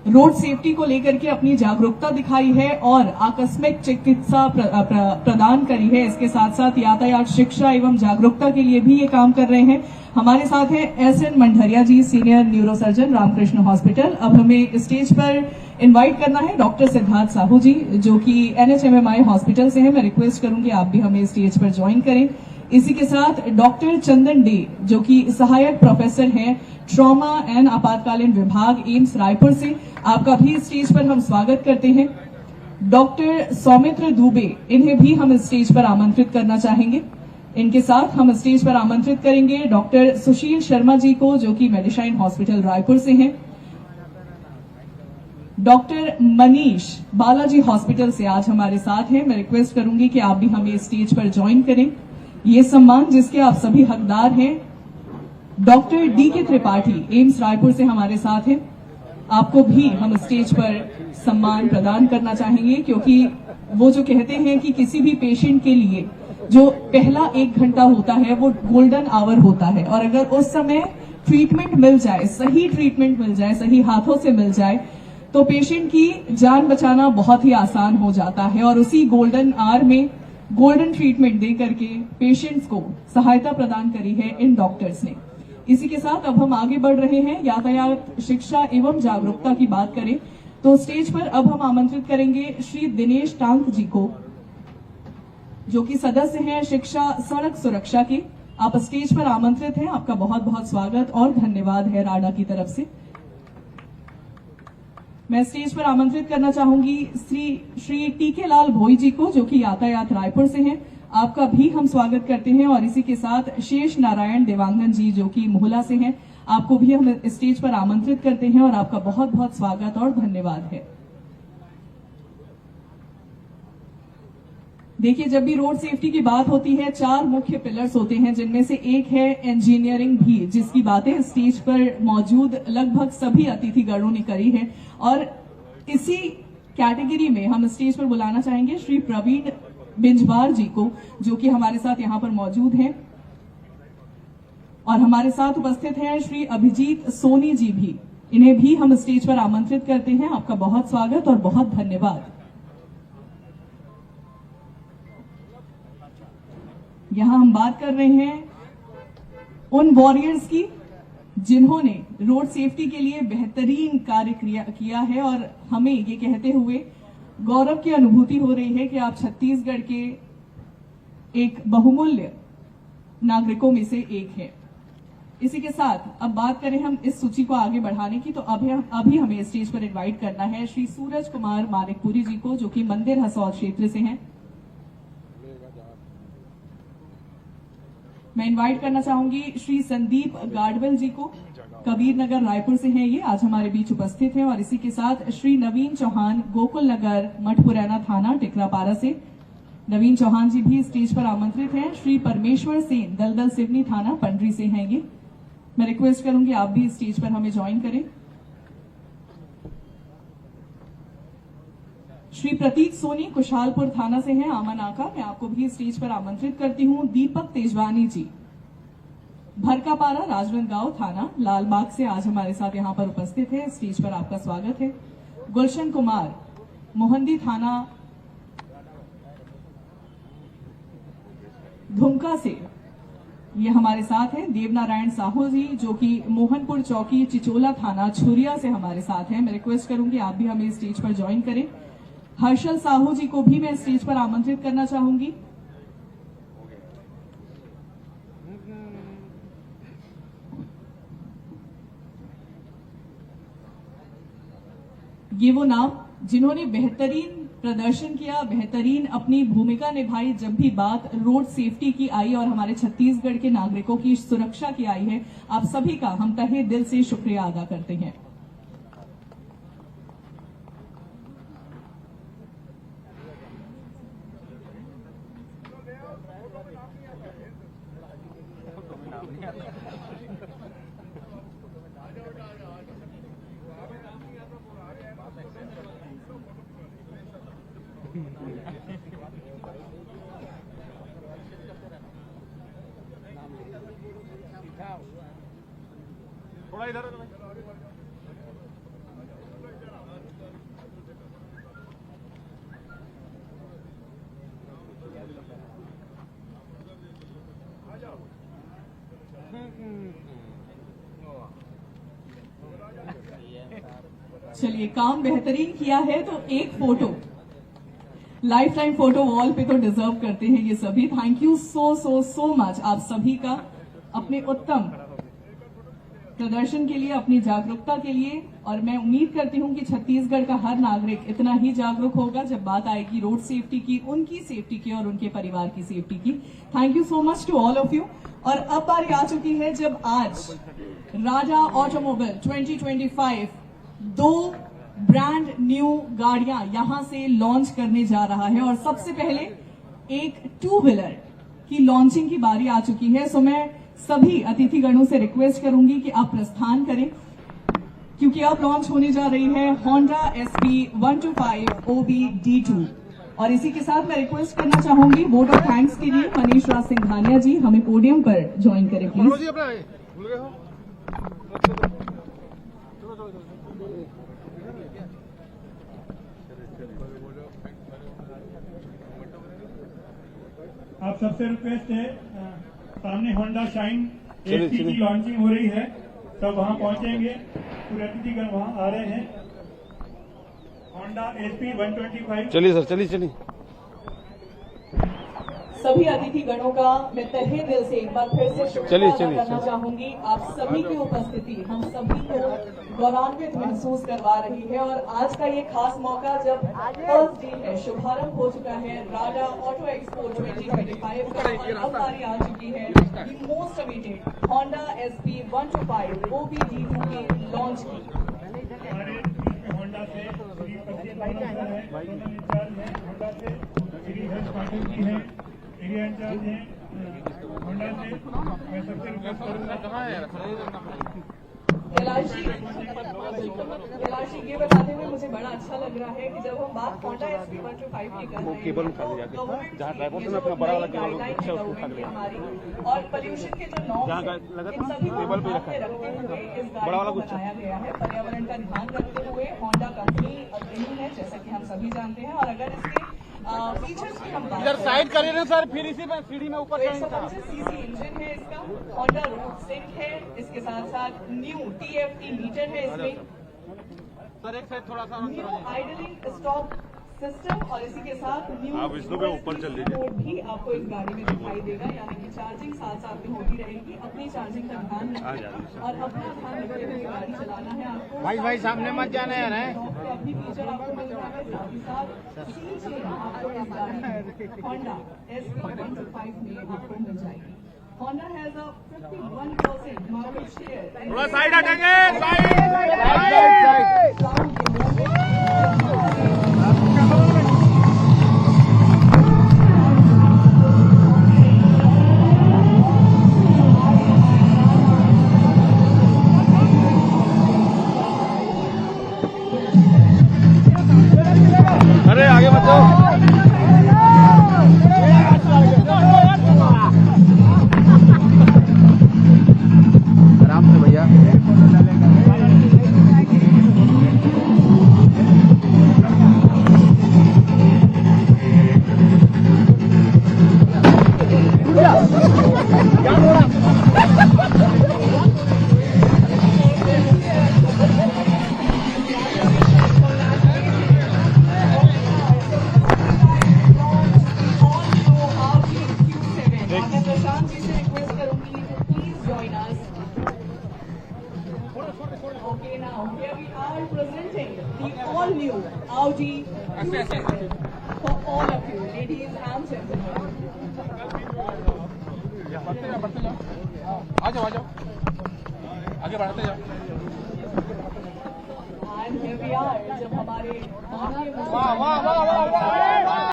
रोड सेफ्टी को लेकर के अपनी जागरूकता दिखाई है और आकस्मिक चिकित्सा प्रदान करी है। इसके साथ साथ यातायात शिक्षा एवं जागरूकता के लिए भी ये काम कर रहे हैं। हमारे साथ है SN मंडहरिया जी, सीनियर न्यूरोसर्जन रामकृष्ण हॉस्पिटल। अब हमें स्टेज पर इनवाइट करना है डॉक्टर सिद्धार्थ साहू जी, जो कि NHMMI हॉस्पिटल से है। मैं रिक्वेस्ट करूंगी आप भी हमें स्टेज पर ज्वाइन करें। इसी के साथ डॉक्टर चंदन डे, जो कि सहायक प्रोफेसर हैं ट्रॉमा एंड आपातकालीन विभाग एम्स रायपुर से, आपका भी स्टेज पर हम स्वागत करते हैं। डॉक्टर सौमित्र दुबे, इन्हें भी हम स्टेज पर आमंत्रित करना चाहेंगे। इनके साथ हम स्टेज पर आमंत्रित करेंगे डॉक्टर सुशील शर्मा जी को, जो कि मेडिशाइन हॉस्पिटल रायपुर से हैं। डॉक्टर मनीष बालाजी हॉस्पिटल से आज हमारे साथ हैं। मैं रिक्वेस्ट करूंगी कि आप भी हमें स्टेज पर ज्वाइन करें। ये सम्मान जिसके आप सभी हकदार हैं। Doctor DK Tripathi AIIMS Raipur से हमारे साथ हैं। आपको भी हम स्टेज पर सम्मान प्रदान करना चाहेंगे, क्योंकि वो जो कहते हैं कि किसी भी पेशेंट के लिए जो पहला 1 घंटा होता है वो गोल्डन आवर होता है, और अगर उस समय ट्रीटमेंट मिल जाए, सही ट्रीटमेंट मिल जाए, सही हाथों से मिल जाए, तो पेशेंट की जान बचाना बहुत ही आसान हो जाता है। और उसी गोल्डन आवर में गोल्डन ट्रीटमेंट दे करके पेशेंट्स को सहायता प्रदान करी है इन डॉक्टर्स ने। इसी के साथ अब हम आगे बढ़ रहे हैं। यातायात शिक्षा एवं जागरूकता की बात करें तो स्टेज पर अब हम आमंत्रित करेंगे श्री दिनेश टांक जी को, जो कि सदस्य हैं शिक्षा सड़क सुरक्षा के। आप स्टेज पर आमंत्रित हैं। आपका बहुत बहुत स्वागत और धन्यवाद है राडा की तरफ से। मैं स्टेज पर आमंत्रित करना चाहूंगी श्री TK लाल भोई जी को, जो कि यातायात रायपुर से हैं। आपका भी हम स्वागत करते हैं। और इसी के साथ शेष नारायण देवांगन जी, जो कि मोहला से हैं, आपको भी हम स्टेज पर आमंत्रित करते हैं और आपका बहुत बहुत स्वागत और धन्यवाद है। देखिए, जब भी रोड सेफ्टी की बात होती है 4 मुख्य पिलर्स होते हैं, जिनमें से एक है इंजीनियरिंग भी, जिसकी बातें स्टेज पर मौजूद लगभग सभी अतिथिगणों ने करी है। और इसी कैटेगरी में हम स्टेज पर बुलाना चाहेंगे श्री प्रवीण बिंजवार जी को, जो कि हमारे साथ यहां पर मौजूद हैं। और हमारे साथ उपस्थित हैं श्री अभिजीत सोनी जी भी, इन्हें भी हम स्टेज पर आमंत्रित करते हैं। आपका बहुत स्वागत और बहुत धन्यवाद। यहां हम बात कर रहे हैं उन वॉरियर्स की जिन्होंने रोड सेफ्टी के लिए बेहतरीन कार्य किया है, और हमें ये कहते हुए गौरव की अनुभूति हो रही है कि आप छत्तीसगढ़ के एक बहुमूल्य नागरिकों में से एक है। इसी के साथ अब बात करें हम इस सूची को आगे बढ़ाने की, तो अभी हमें स्टेज पर इनवाइट करना है श्री सूरज कुमार मानिकपुरी जी को, जो कि मंदिर हसौद क्षेत्र से हैं। मैं इनवाइट करना चाहूंगी श्री संदीप गाडवल जी को, कबीर नगर रायपुर से हैं ये, आज हमारे बीच उपस्थित हैं। और इसी के साथ श्री नवीन चौहान, गोकुल नगर मठपुरैना थाना टिकरापारा से। नवीन चौहान जी भी स्टेज पर आमंत्रित हैं। श्री परमेश्वर सेन, दलदल सिवनी थाना पंडरी से हैं ये। मैं रिक्वेस्ट करूंगी आप भी स्टेज पर हमें ज्वाइन करें। श्री प्रतीक सोनी, कुशालपुर थाना से हैं, आमन आका, मैं आपको भी स्टेज पर आमंत्रित करती हूं। दीपक तेजवानी जी, भरकापारा राजनांदगांव थाना लालबाग से आज हमारे साथ यहां पर उपस्थित है। स्टेज पर आपका स्वागत है। गुलशन कुमार, मोहंदी थाना धुमका से ये हमारे साथ हैं। देवनारायण साहू जी जो कि मोहनपुर चौकी चिचोला थाना छुरिया से हमारे साथ हैं। मैं रिक्वेस्ट करूंगी आप भी हमें स्टेज पर ज्वाइन करें। हर्षल साहू जी को भी मैं स्टेज पर आमंत्रित करना चाहूंगी। ये वो नाम जिन्होंने बेहतरीन प्रदर्शन किया, बेहतरीन अपनी भूमिका निभाई जब भी बात रोड सेफ्टी की आई और हमारे छत्तीसगढ़ के नागरिकों की सुरक्षा की आई है। आप सभी का हम तहे दिल से शुक्रिया अदा करते हैं। थोड़ा इधर चलिए, काम बेहतरीन किया है तो एक photo, life time photo wall पे तो डिजर्व करते हैं ये सभी। थैंक यू सो मच आप सभी का अपने उत्तम प्रदर्शन के लिए, अपनी जागरूकता के लिए। और मैं उम्मीद करती हूं कि छत्तीसगढ़ का हर नागरिक इतना ही जागरूक होगा जब बात आएगी रोड सेफ्टी की, उनकी सेफ्टी की और उनके परिवार की सेफ्टी की। Thank you so much to all of you. और अब बारी आ चुकी है जब आज राडा ऑटोमोबाइल 2025 दो ब्रांड न्यू गाड़ियां यहां से लॉन्च करने जा रहा है। और सबसे पहले एक टू व्हीलर की लॉन्चिंग की बारी आ चुकी है। सो मैं सभी अतिथिगणों से रिक्वेस्ट करूंगी कि आप प्रस्थान करें क्योंकि अब लॉन्च होने जा रही है होंडा SP 125 OBD2। और इसी के साथ मैं रिक्वेस्ट करना चाहूंगी वोट ऑफ थैंक्स के लिए मनीष राज सिंघानिया जी हमें पोडियम पर ज्वाइन करें प्लीज। आप सबसे रिक्वेस्ट है, सामने होंडा शाइन SP की लॉन्चिंग हो रही है, सब वहां पहुंचेंगे। पूरे अतिथिगण वहां आ रहे हैं। Honda SP 125। चलिए सर, चलिए। सभी अतिथिगणों का मैं तहे दिल से एक बार फिर से शुक्रिया अदा करना चाहूंगी। आप सभी की उपस्थिति हम सभी को गौरवान्वित महसूस करवा रही है। और आज का ये खास मौका जब फर्स्ट डे है, शुभारंभ हो चुका है राडा ऑटो एक्सपो 2025 का, और अब बारी आ चुकी है the most awaited Honda SP 125 OBD2 के लॉन्च की। होंडा से श्री प्रदीप है, दोनों इंचार्ज हैं होंडा से, श्री हर्ष पाटिल जी हैं, एरिया इंचार्ज हैं होंडा से। मैं सबसे रिक्वेस्ट करूंगा कैलाश जी ये बताते हुए मुझे बड़ा अच्छा लग रहा है कि जब हम बात होंडा SP 125 की कर रहे हैं तो हमारी और पोल्यूशन के जो नॉर्म्स हैं इन सभी को ध्यान में रखते हुए इस गाड़ी को बनाया गया है। पर्यावरण का ध्यान रखते हुए होंडा कंपनी अग्रणी है जैसा कि हम सभी जानते हैं। और अगर इसके फीचर्स की हम बात इधर साइड करिए ना सर, फिर इसी में सीढ़ी में ऊपर 125 सीसी इंजन है इसका, होंडा रूट सिंक है, इसके साथ साथ न्यू TFT मीटर है इसमें, सर एक साइड थोड़ा सा न्यू आइडलिंग स्टॉप सिस्टम और इसी के साथ न्यू आप इसको पे ऊपर चल लीजिए। मोड भी आपको इस गाड़ी में दिखाई देगा, यानी कि चार्जिंग साथ साथ में होती रहेगी। अपनी चार्जिंग का ध्यान रखें और अपना ध्यान रखते हुए गाड़ी चलाना है आपको। भाई सामने मत जाना यार है। अपनी फीचर आपको मिल रहा है, साथ ही साथ सीट आपको इस गाड़ी में होंडा SP 125 में आपको मिल जाएगी। Honda has a 51% market share. थोड़ा साइड हटेंगे साइड अरे आगे मत जाओ आराम से भैया मैं प्रशांत जी से रिक्वेस्ट करूंगी to please join us. Okay, now here we are presenting the all new Audi Q7 for all of you, ladies and gentlemen. आ जाओ आगे बढ़ते जाओ And here we are, जब हमारे वाह वाह वाह वाह